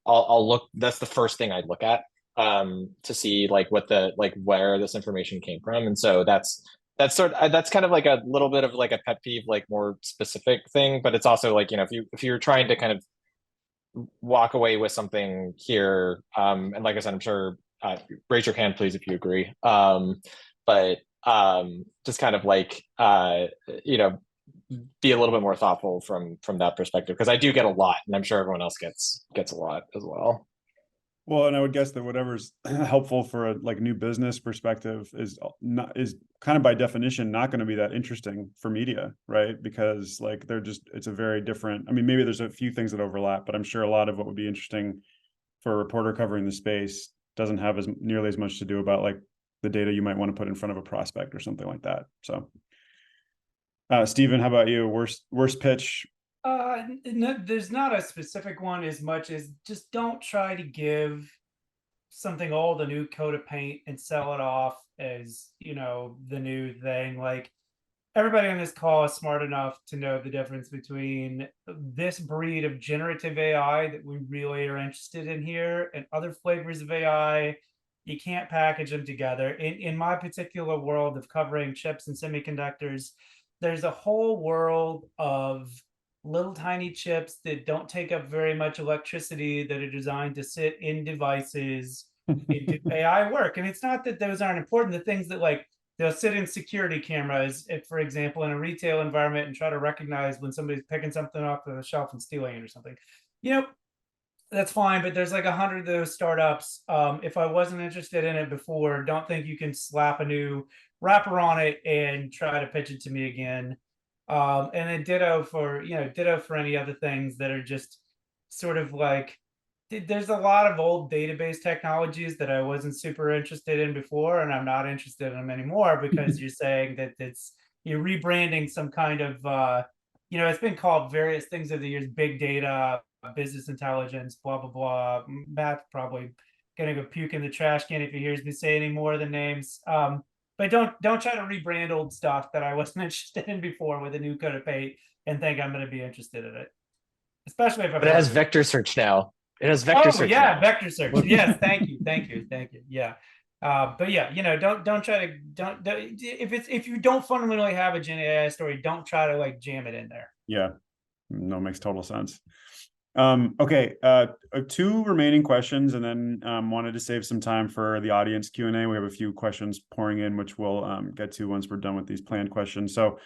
I'll look, that's the first thing I'd look at to see like what the, like where this information came from. And so that's kind of like a little bit of like a pet peeve, like more specific thing. But it's also like, you know, if you're trying to kind of walk away with something here, and like I said, I'm sure, raise your hand please if you agree, but just kind of like you know, be a little bit more thoughtful from that perspective, because I do get a lot, and I'm sure everyone else gets a lot as well. Well, and I would guess that whatever's helpful for a like new business perspective is kind of by definition not going to be that interesting for media, right? Because like it's a very different, I mean, maybe there's a few things that overlap, but I'm sure a lot of what would be interesting for a reporter covering the space doesn't have nearly as much to do about like the data you might want to put in front of a prospect or something like that. So Stephen, how about you? Worst pitch? No, there's not a specific one as much as just don't try to give something old a new coat of paint and sell it off as, you know, the new thing. Like everybody on this call is smart enough to know the difference between this breed of generative AI that we really are interested in here and other flavors of AI. You can't package them together. In my particular world of covering chips and semiconductors, there's a whole world of little tiny chips that don't take up very much electricity, that are designed to sit in devices and do AI work. And it's not that those aren't important. The things that like they'll sit in security cameras, if, for example, in a retail environment, and try to recognize when somebody's picking something off the shelf and stealing it or something. You know, that's fine, but there's like 100 of those startups. If I wasn't interested in it before, don't think you can slap a new wrapper on it and try to pitch it to me again. And then ditto for any other things that are just sort of like, there's a lot of old database technologies that I wasn't super interested in before, and I'm not interested in them anymore, because you're saying that you're rebranding some kind of it's been called various things over the years, big data, business intelligence, blah blah blah. Matt's probably gonna go puke in the trash can if he hears me say any more of the names. But don't try to rebrand old stuff that I wasn't interested in before with a new coat of paint and think I'm going to be interested in it. Especially if But it has vector search now. It has vector search. Yeah, now. vector search. Yes, thank you. Yeah. But yeah, don't try to if you don't fundamentally have a Gen AI story, don't try to like jam it in there. Yeah, no, makes total sense. Okay, two remaining questions, and then wanted to save some time for the audience Q&A. We have a few questions pouring in, which we'll get to once we're done with these planned questions. So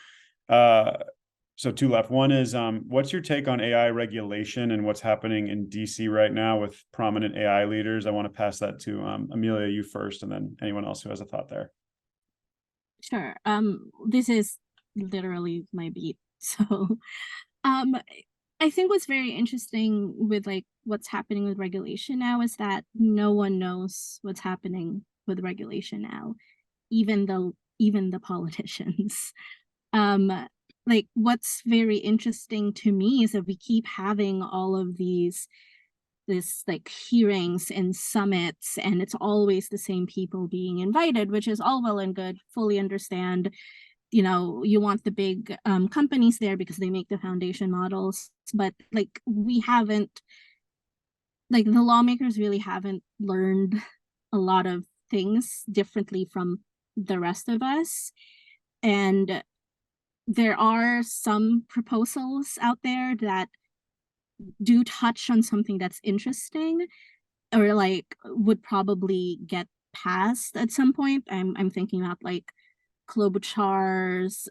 two left. One is, what's your take on AI regulation and what's happening in DC right now with prominent AI leaders? I want to pass that to Amelia, you first, and then anyone else who has a thought there. Sure. This is literally my beat. So I think what's very interesting with like what's happening with regulation now is that no one knows what's happening with regulation now, even the politicians. Um, like what's very interesting to me is that we keep having all of this like hearings and summits, and it's always the same people being invited, which is all well and good, fully understand. You know, you want the big companies there because they make the foundation models, but like we haven't, like the lawmakers really haven't learned a lot of things differently from the rest of us. And there are some proposals out there that do touch on something that's interesting or like would probably get passed at some point. I'm thinking about like Klobuchar's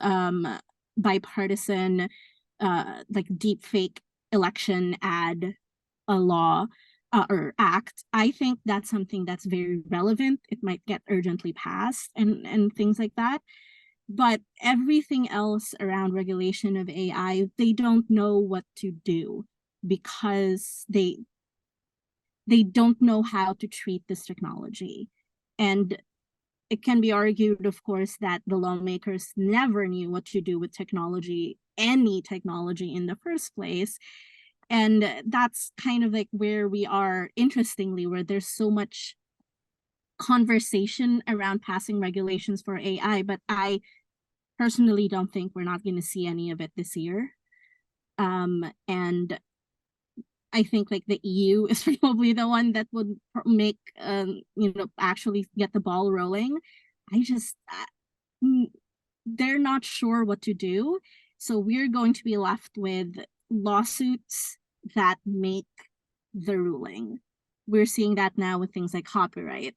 bipartisan like deep fake election ad a law or act. I think that's something that's very relevant. It might get urgently passed and things like that. But everything else around regulation of AI, they don't know what to do because they don't know how to treat this technology. And it can be argued, of course, that the lawmakers never knew what to do with technology, any technology in the first place. And that's kind of like where we are, interestingly, where there's so much conversation around passing regulations for AI, but I personally don't think we're not going to see any of it this year. And I think like the EU is probably the one that would make, actually get the ball rolling. They're not sure what to do. So we're going to be left with lawsuits that make the ruling. We're seeing that now with things like copyright.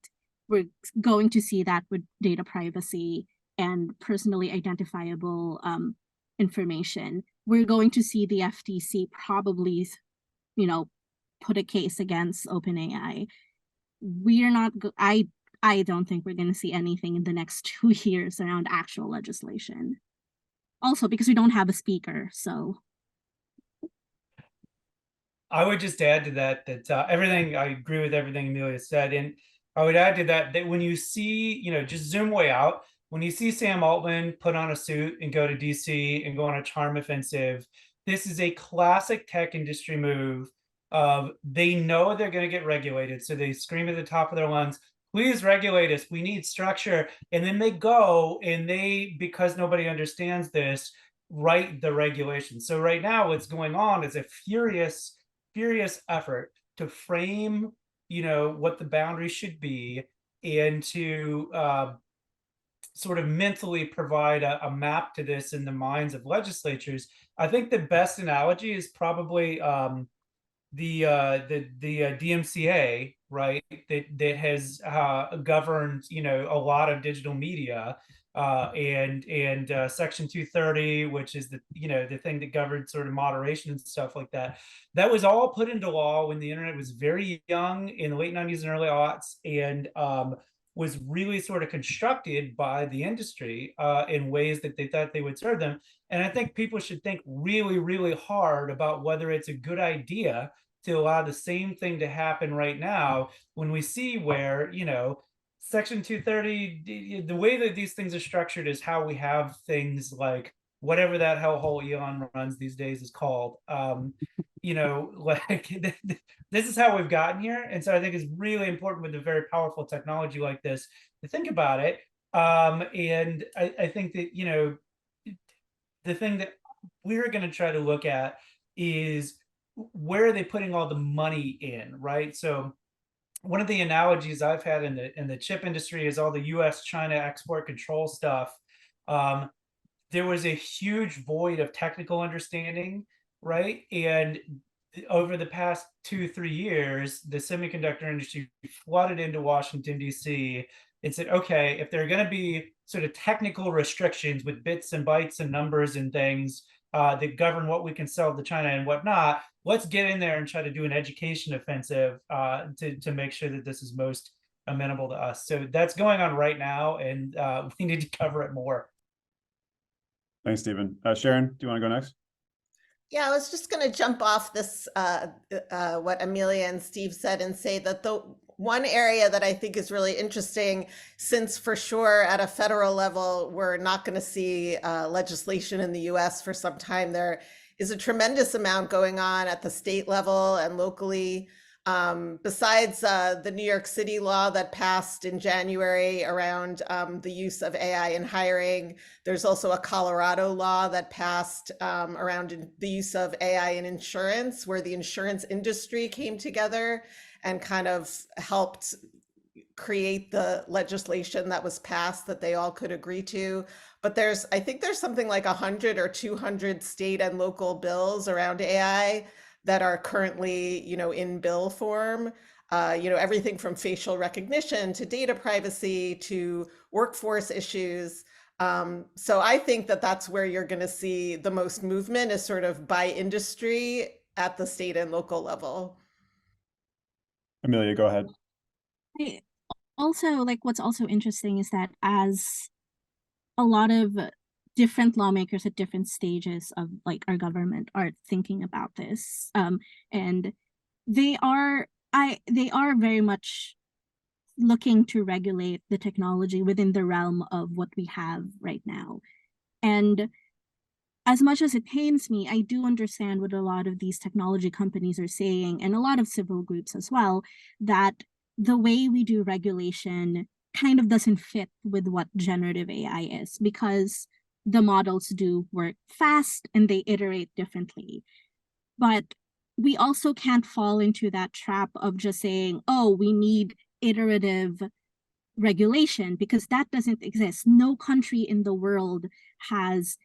We're going to see that with data privacy and personally identifiable information. We're going to see the FTC probably, put a case against OpenAI. We're not, I don't think we're going to see anything in the next 2 years around actual legislation. Also, because we don't have a speaker, so. I would just add to that everything, I agree with everything Amelia said. And I would add to that when you see, just zoom way out, when you see Sam Altman put on a suit and go to DC and go on a charm offensive, this is a classic tech industry move of they know they're going to get regulated. So they scream at the top of their lungs, please regulate us. We need structure. And then they go and they, because nobody understands this, write the regulation. So right now what's going on is a furious effort to frame, what the boundaries should be and to sort of mentally provide a map to this in the minds of legislatures. I think the best analogy is probably the DMCA, right? That has governed, a lot of digital media, and Section 230, which is the thing that governed sort of moderation and stuff like that. That was all put into law when the internet was very young in the late 90s and early aughts, and was really sort of constructed by the industry in ways that they thought they would serve them. And I think people should think really, really hard about whether it's a good idea to allow the same thing to happen right now when we see where, Section 230, the way that these things are structured is how we have things like whatever that hellhole Elon runs these days is called. Like this is how we've gotten here. And so I think it's really important with a very powerful technology like this to think about it. And I think that, the thing that we're going to try to look at is where are they putting all the money in, right? So one of the analogies I've had in the chip industry is all the US China export control stuff. There was a huge void of technical understanding, right? And over the past 2-3 years, the semiconductor industry flooded into Washington, D.C. and said, okay, if there are going to be sort of technical restrictions with bits and bytes and numbers and things that govern what we can sell to China and whatnot, let's get in there and try to do an education offensive to make sure that this is most amenable to us. So that's going on right now, and we need to cover it more. Thanks, Stephen. Sharon, do you want to go next? Yeah, I was just going to jump off this, what Amelia and Steve said, and say that the one area that I think is really interesting, since for sure at a federal level, we're not going to see legislation in the US for some time, there is a tremendous amount going on at the state level and locally. Besides the New York City law that passed in January around the use of AI in hiring, there's also a Colorado law that passed around the use of AI in insurance, where the insurance industry came together and kind of helped create the legislation that was passed that they all could agree to. But I think there's something like 100 or 200 state and local bills around AI that are currently, in bill form. Everything from facial recognition to data privacy to workforce issues. So I think that that's where you're going to see the most movement, is sort of by industry at the state and local level. Amelia, go ahead. I also, like, what's also interesting is that as a lot of different lawmakers at different stages of like our government are thinking about this, and they are very much looking to regulate the technology within the realm of what we have right now. And as much as it pains me, I do understand what a lot of these technology companies are saying, and a lot of civil groups as well, that the way we do regulation kind of doesn't fit with what generative AI is, because the models do work fast and they iterate differently. But we also can't fall into that trap of just saying, oh, we need iterative regulation, because that doesn't exist. No country in the world has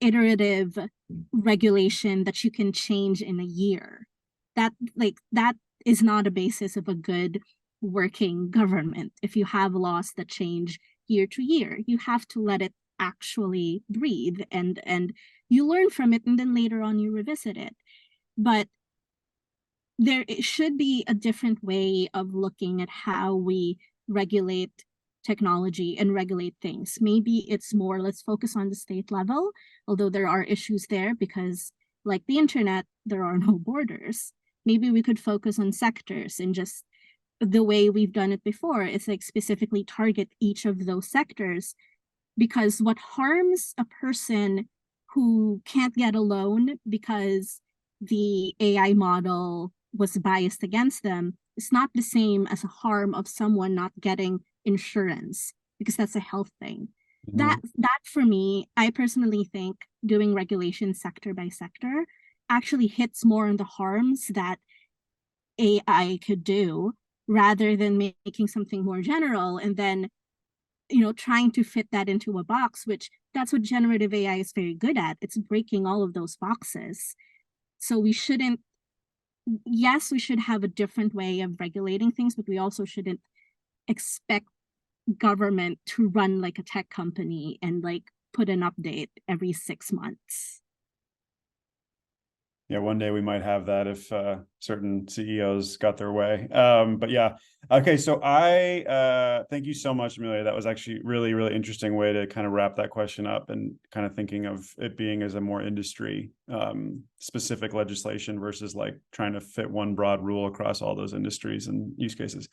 iterative regulation that you can change in a year. That is not a basis of a good working government. If you have laws that change year to year, you have to let it actually breathe, and you learn from it, and then later on you revisit it. But there should be a different way of looking at how we regulate technology and regulate things. Maybe it's more, let's focus on the state level, although there are issues there because, like the internet, there are no borders. Maybe we could focus on sectors, and just the way we've done it before, it's like specifically target each of those sectors, because what harms a person who can't get a loan because the AI model was biased against them is not the same as a harm of someone not getting insurance, because that's a health thing. That for me, I personally think doing regulation sector by sector actually hits more on the harms that AI could do, rather than making something more general and then trying to fit that into a box, which that's what generative AI is very good at. It's breaking all of those boxes. So we shouldn't, yes, we should have a different way of regulating things, but we also shouldn't expect government to run like a tech company and like put an update every 6 months. Yeah, one day we might have that if certain CEOs got their way. But yeah, okay. So I thank you so much, Amelia. That was actually really, really interesting way to kind of wrap that question up, and kind of thinking of it being as a more industry specific legislation versus like trying to fit one broad rule across all those industries and use cases.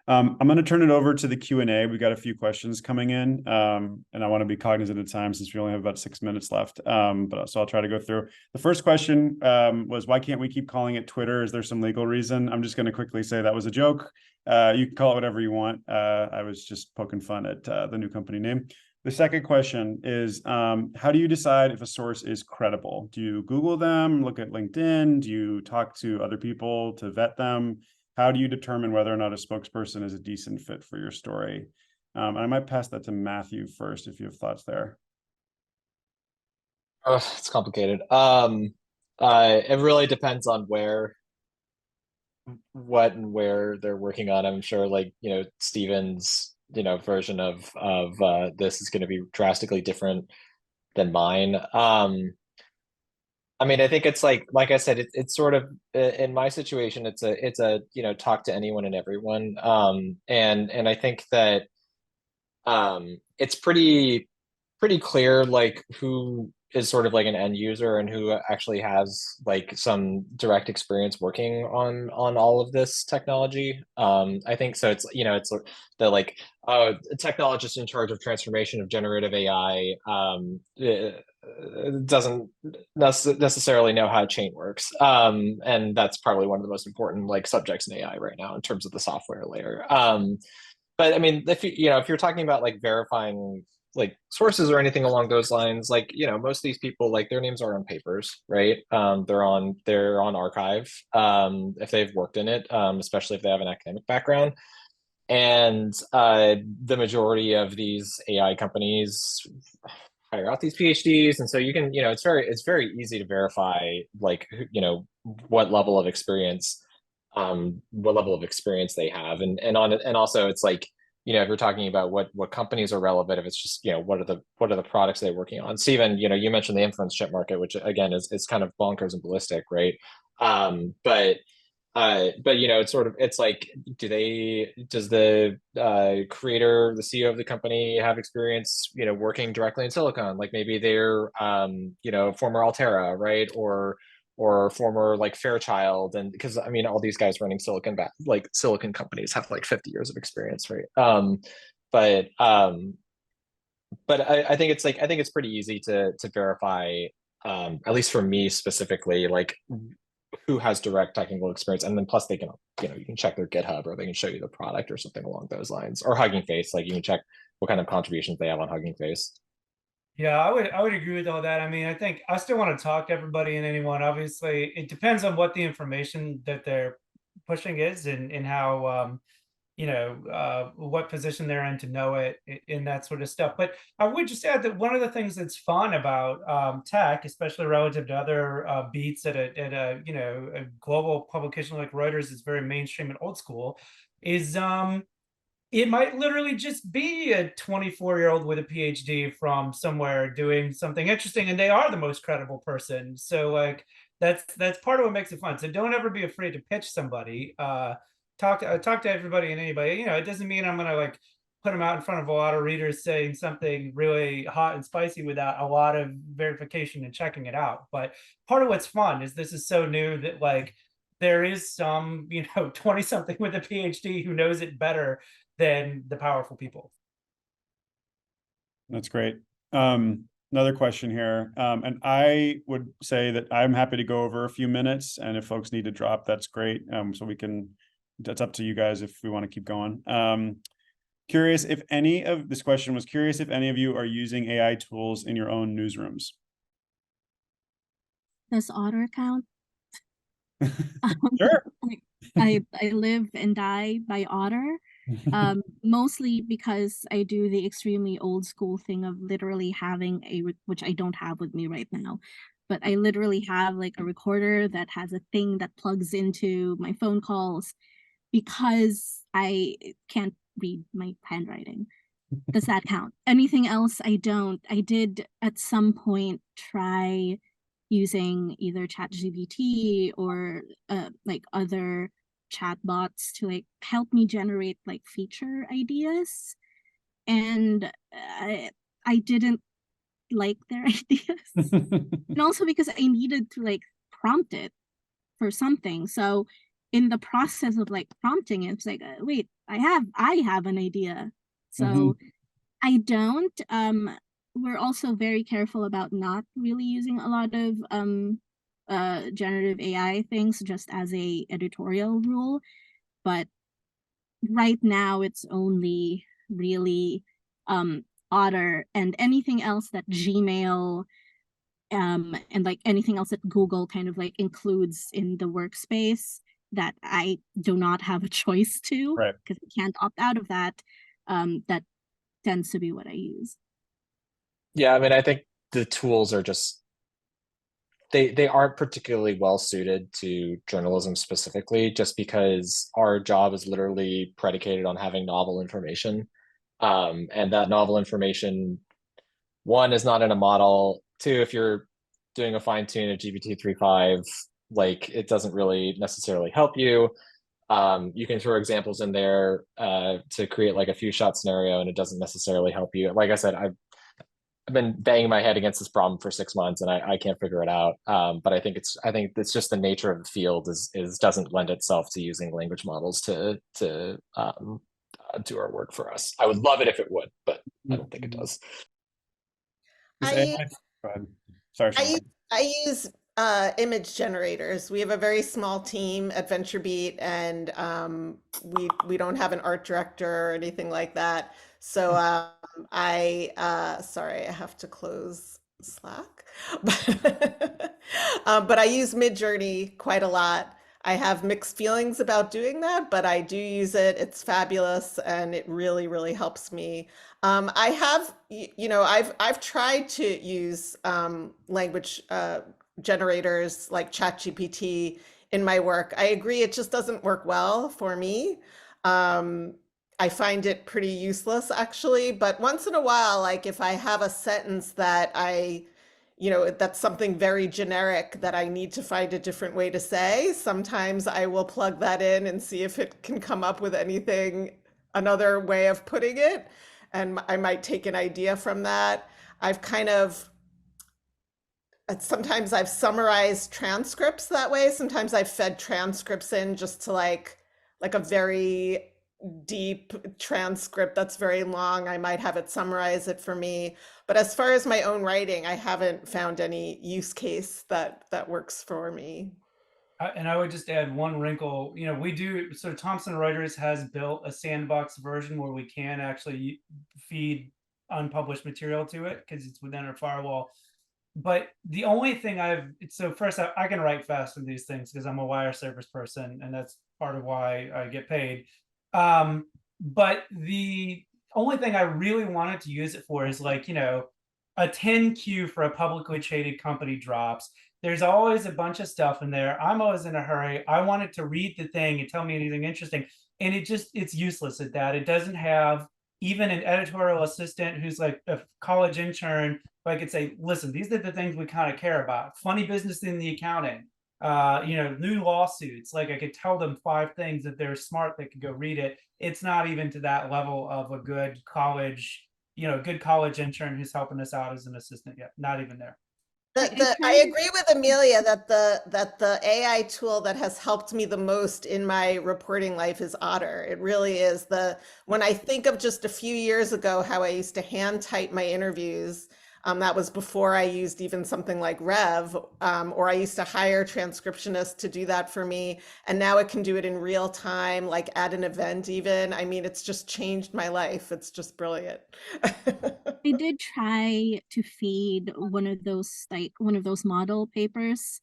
I'm going to turn it over to the Q&A. We've got a few questions coming in, and I want to be cognizant of time since we only have about 6 minutes left. So I'll try to go through. The first question was, why can't we keep calling it Twitter? Is there some legal reason? I'm just going to quickly say that was a joke. You can call it whatever you want. I was just poking fun at the new company name. The second question is, how do you decide if a source is credible? Do you Google them, look at LinkedIn? Do you talk to other people to vet them? How do you determine whether or not a spokesperson is a decent fit for your story? And I might pass that to Matthew first, if you have thoughts there. Oh, it's complicated. It really depends on what and where they're working on. I'm sure, like, Steven's, version of this is going to be drastically different than mine. I mean, I think it's like I said, it's sort of, in my situation, it's a talk to anyone and everyone. And I think that it's pretty clear like who is sort of like an end user and who actually has like some direct experience working on all of this technology. I think so. It's, you know, it's the like a technologist in charge of transformation of generative AI doesn't necessarily know how chain works. And that's probably one of the most important like subjects in AI right now in terms of the software layer. But I mean, if you, you know, if you're talking about like verifying like sources or anything along those lines, like, you know, most of these people, like their names are on papers, right? They're on archive, if they've worked in it, especially if they have an academic background. And the majority of these AI companies hire out these PhDs, and so you can, you know, it's very easy to verify like, you know, what level of experience they have, and on it, and also it's like, you know, if you're talking about what companies are relevant, if it's just, you know, what are the products they're working on. Steven, you know, you mentioned the inference chip market, which again is kind of bonkers and ballistic, right? But you know, it's sort of, it's like, does the creator, the CEO of the company have experience, you know, working directly in silicon? Like maybe they're you know, former Altera, right? Or former like Fairchild, and because I mean, all these guys running silicon companies have like 50 years of experience, right? But I think it's like, I think it's pretty easy to verify, at least for me specifically, like who has direct technical experience, and then plus they can, you know, you can check their GitHub, or they can show you the product or something along those lines, or Hugging Face, like you can check what kind of contributions they have on Hugging Face. Yeah, I would agree with all that. I mean, I think I still want to talk to everybody and anyone. Obviously, it depends on what the information that they're pushing is, and how you know, what position they're in to know it, and that sort of stuff. But I would just add that one of the things that's fun about tech, especially relative to other beats at a you know, a global publication like Reuters, is very mainstream and old school, is it might literally just be a 24-year-old with a PhD from somewhere doing something interesting, and they are the most credible person. So like that's part of what makes it fun. So don't ever be afraid to pitch somebody. Talk to everybody and anybody. You know, it doesn't mean I'm gonna like put them out in front of a lot of readers saying something really hot and spicy without a lot of verification and checking it out. But part of what's fun is this is so new that like there is some, you know, 20 something with a PhD who knows it better than the powerful people. That's great. Another question here. And I would say that I'm happy to go over a few minutes, and if folks need to drop, that's great. So we can, that's up to you guys if we want to keep going. Curious if any of this question was curious if any of you are using AI tools in your own newsrooms. Does Otter count? Sure. I live and die by Otter. Mostly because I do the extremely old school thing of literally having which I don't have with me right now, but I literally have like a recorder that has a thing that plugs into my phone calls because I can't read my handwriting. Does that count? Anything else, I don't. I did at some point try using either ChatGPT or like other chatbots to like help me generate like feature ideas, and I didn't like their ideas, and also because I needed to like prompt it for something. So in the process of like prompting it, it's like wait, I have an idea. So I don't. We're also very careful about not really using a lot of generative AI things just as a editorial rule. But right now it's only really Otter, and anything else that Gmail and like anything else that Google kind of like includes in the workspace that I do not have a choice to, Right. because I can't opt out of that. That tends to be what I use. Yeah, I mean, I think the tools are just, they aren't particularly well suited to journalism specifically, just because our job is literally predicated on having novel information. And that novel information, one, is not in a model. Two, if you're doing a fine tune of GPT-3.5, like it doesn't really necessarily help you. You can throw examples in there to create like a few shot scenario, and it doesn't necessarily help you. Like I said, been banging my head against this problem for 6 months, and I can't figure it out. But I think it's just the nature of the field is doesn't lend itself to using language models to do our work for us. I would love it if it would, but I don't think it does. This I AI Go ahead. Sorry, I Shilpa. use, I use image generators. We have a very small team at VentureBeat, and we don't have an art director or anything like that. So sorry, I have to close Slack, but I use Midjourney quite a lot. I have mixed feelings about doing that, but I do use it. It's fabulous, and it really, really helps me. I have, I've tried to use language generators like ChatGPT in my work. I agree, it just doesn't work well for me. I find it pretty useless actually, but once in a while, like if I have a sentence that that's something very generic that I need to find a different way to say, sometimes I will plug that in and see if it can come up with anything, another way of putting it. And I might take an idea from that. I've kind of, sometimes I've summarized transcripts that way. Sometimes I've fed transcripts in just to like a very deep transcript that's very long. I might have it summarize it for me. But as far as my own writing, I haven't found any use case that works for me. And I would just add one wrinkle. So Thomson Reuters has built a sandbox version where we can actually feed unpublished material to it because it's within our firewall. But the only thing so first I can write fast in these things because I'm a wire service person, and that's part of why I get paid. But the only thing I really wanted to use it for is like, a 10Q for a publicly traded company drops. There's always a bunch of stuff in there. I'm always in a hurry. I wanted to read the thing and tell me anything interesting. And it's useless at that. It doesn't have even an editorial assistant who's like a college intern who I could say, listen, these are the things we kind of care about. Funny business in the accounting, new lawsuits. Like I could tell them 5 things that they're smart, they could go read it. It's not even to that level of a good college intern who's helping us out as an assistant yet. Not even there. I agree with Amelia that the AI tool that has helped me the most in my reporting life is Otter. It really is. When I think of just a few years ago, how I used to hand type my interviews, that was before I used even something like Rev, or I used to hire transcriptionists to do that for me. And now it can do it in real time, like at an event even. I mean, it's just changed my life. It's just brilliant. I did try to feed one of those model papers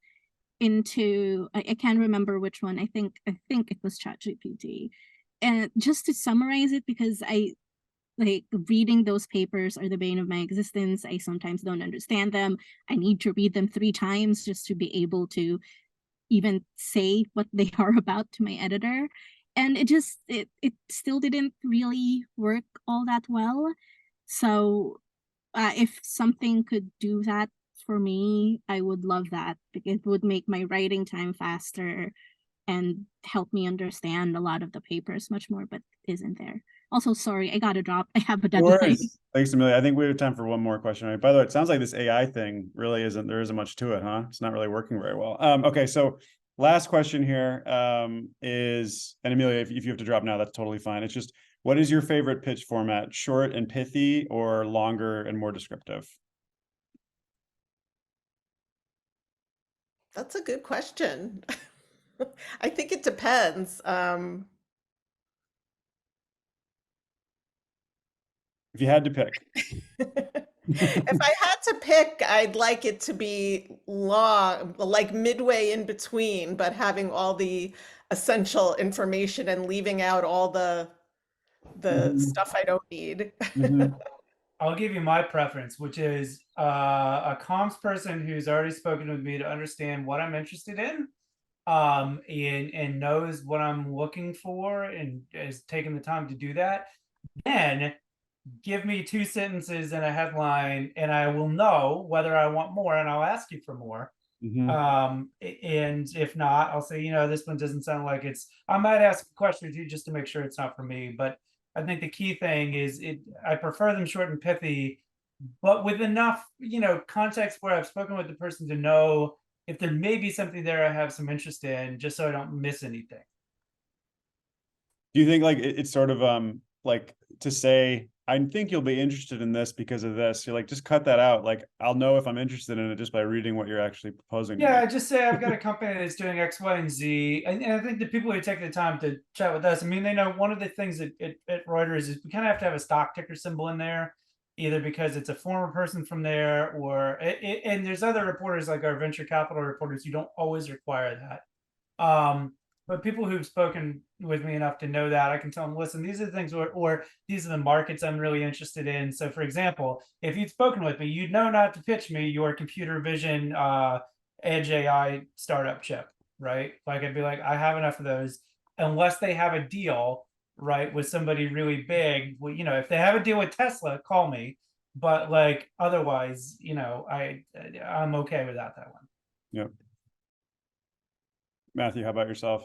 into, I can't remember which one. I think it was ChatGPT, and just to summarize it, because I like reading those papers are the bane of my existence. I sometimes don't understand them. I need to read them 3 times just to be able to even say what they are about to my editor. And it still didn't really work all that well. So if something could do that for me, I would love that, because it would make my writing time faster and help me understand a lot of the papers much more, but isn't there. Also, sorry, I gotta drop. I have a deadline. Thanks, Amelia. I think we have time for one more question. By the way, it sounds like this AI thing really there isn't much to it, huh? It's not really working very well. Okay, so last question here is, and Amelia, if you have to drop now, that's totally fine. It's just, what is your favorite pitch format? Short and pithy, or longer and more descriptive? That's a good question. I think it depends. If you had to pick. If I had to pick, I'd like it to be long, like midway in between, but having all the essential information and leaving out all the stuff I don't need. I'll give you my preference, which is a comms person who's already spoken with me to understand what I'm interested in, and knows what I'm looking for and is taking the time to do that. Then give me 2 sentences and a headline, and I will know whether I want more, and I'll ask you for more. And if not, I'll say, this one doesn't sound like I might ask a question or 2 just to make sure it's not for me. But I think the key thing is I prefer them short and pithy, but with enough, context where I've spoken with the person to know if there may be something there I have some interest in, just so I don't miss anything. Do you think like it's sort of like to say, I think you'll be interested in this because of this, you're like, just cut that out. Like, I'll know if I'm interested in it just by reading what you're actually proposing. to Yeah, me. I just say I've got a company that's doing X, Y, and Z. And I think the people who take the time to chat with us, I mean, they know one of the things at Reuters is we kind of have to have a stock ticker symbol in there, either because it's a former person from there, or and there's other reporters like our venture capital reporters who don't always require that. But people who've spoken with me enough to know that, I can tell them, listen, these are the things, or these are the markets I'm really interested in. So for example, if you'd spoken with me, you'd know not to pitch me your computer vision edge AI startup chip, right? Like I'd be like, I have enough of those, unless they have a deal, right, with somebody really big. Well, if they have a deal with Tesla, call me. But like otherwise, I'm okay without that one. Yep. Matthew, how about yourself?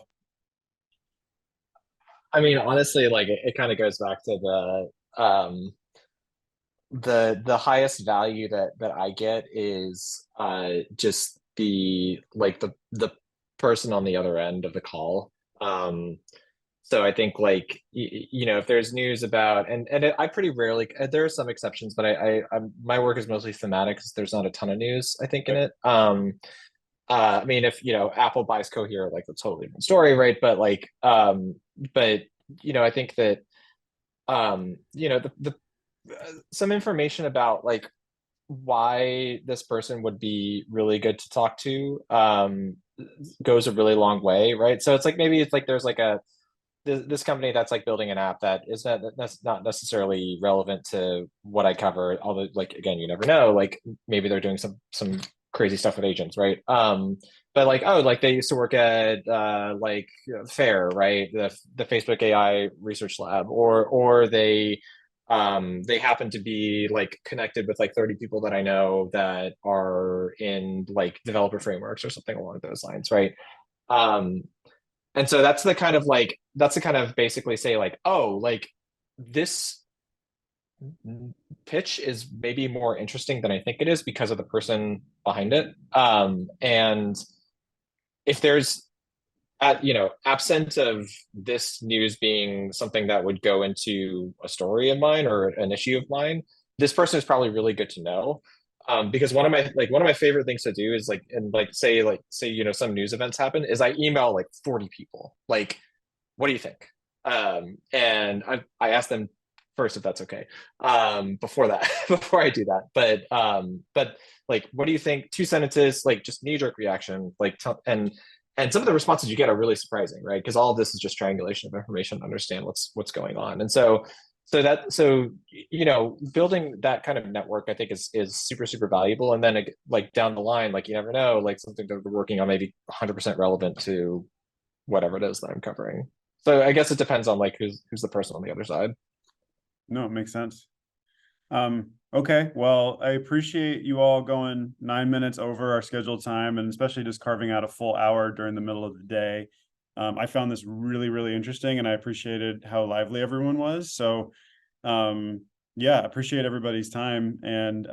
I mean, honestly, like it kind of goes back to the highest value that I get is just the person on the other end of the call. So I think like if there's news about I pretty rarely, there are some exceptions, but my work is mostly thematic because there's not a ton of news I think in it. I mean, if Apple buys Cohere, like that's a totally different story, right? But like, but I think that the some information about like why this person would be really good to talk to goes a really long way, right? So it's like maybe it's like there's like this company that's like building an app that's not necessarily relevant to what I cover, although like again you never know, like maybe they're doing some crazy stuff with agents, right? But like like they used to work at like FAIR, right, the Facebook AI research lab, or they happen to be like connected with like 30 people that I know that are in like developer frameworks or something along those lines, right? And so that's the kind of basically say like, oh, like this pitch is maybe more interesting than I think it is because of the person behind it. And if there's absent of this news being something that would go into a story of mine or an issue of mine, this person is probably really good to know. Because one of my favorite things to do is like, and like say some news events happen, is I email like 40 people, like, what do you think? And I ask them first if that's okay, before I do that. But like, what do you think? 2 sentences, like just knee-jerk reaction, like and some of the responses you get are really surprising, right? Because all of this is just triangulation of information to understand what's going on. And so building that kind of network I think is super super valuable. And then like down the line, like you never know, like something that we're working on maybe 100% relevant to whatever it is that I'm covering. So I guess it depends on like who's the person on the other side. No, it makes sense. Okay, well, I appreciate you all going 9 minutes over our scheduled time, and especially just carving out a full hour during the middle of the day. I found this really, really interesting, and I appreciated how lively everyone was. So, yeah, appreciate everybody's time. And,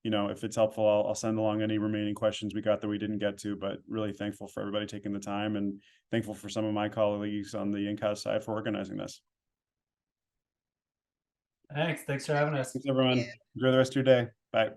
if it's helpful, I'll send along any remaining questions we got that we didn't get to, but really thankful for everybody taking the time, and thankful for some of my colleagues on the in-house side for organizing this. Thanks for having us. Thanks, everyone. Enjoy the rest of your day. Bye.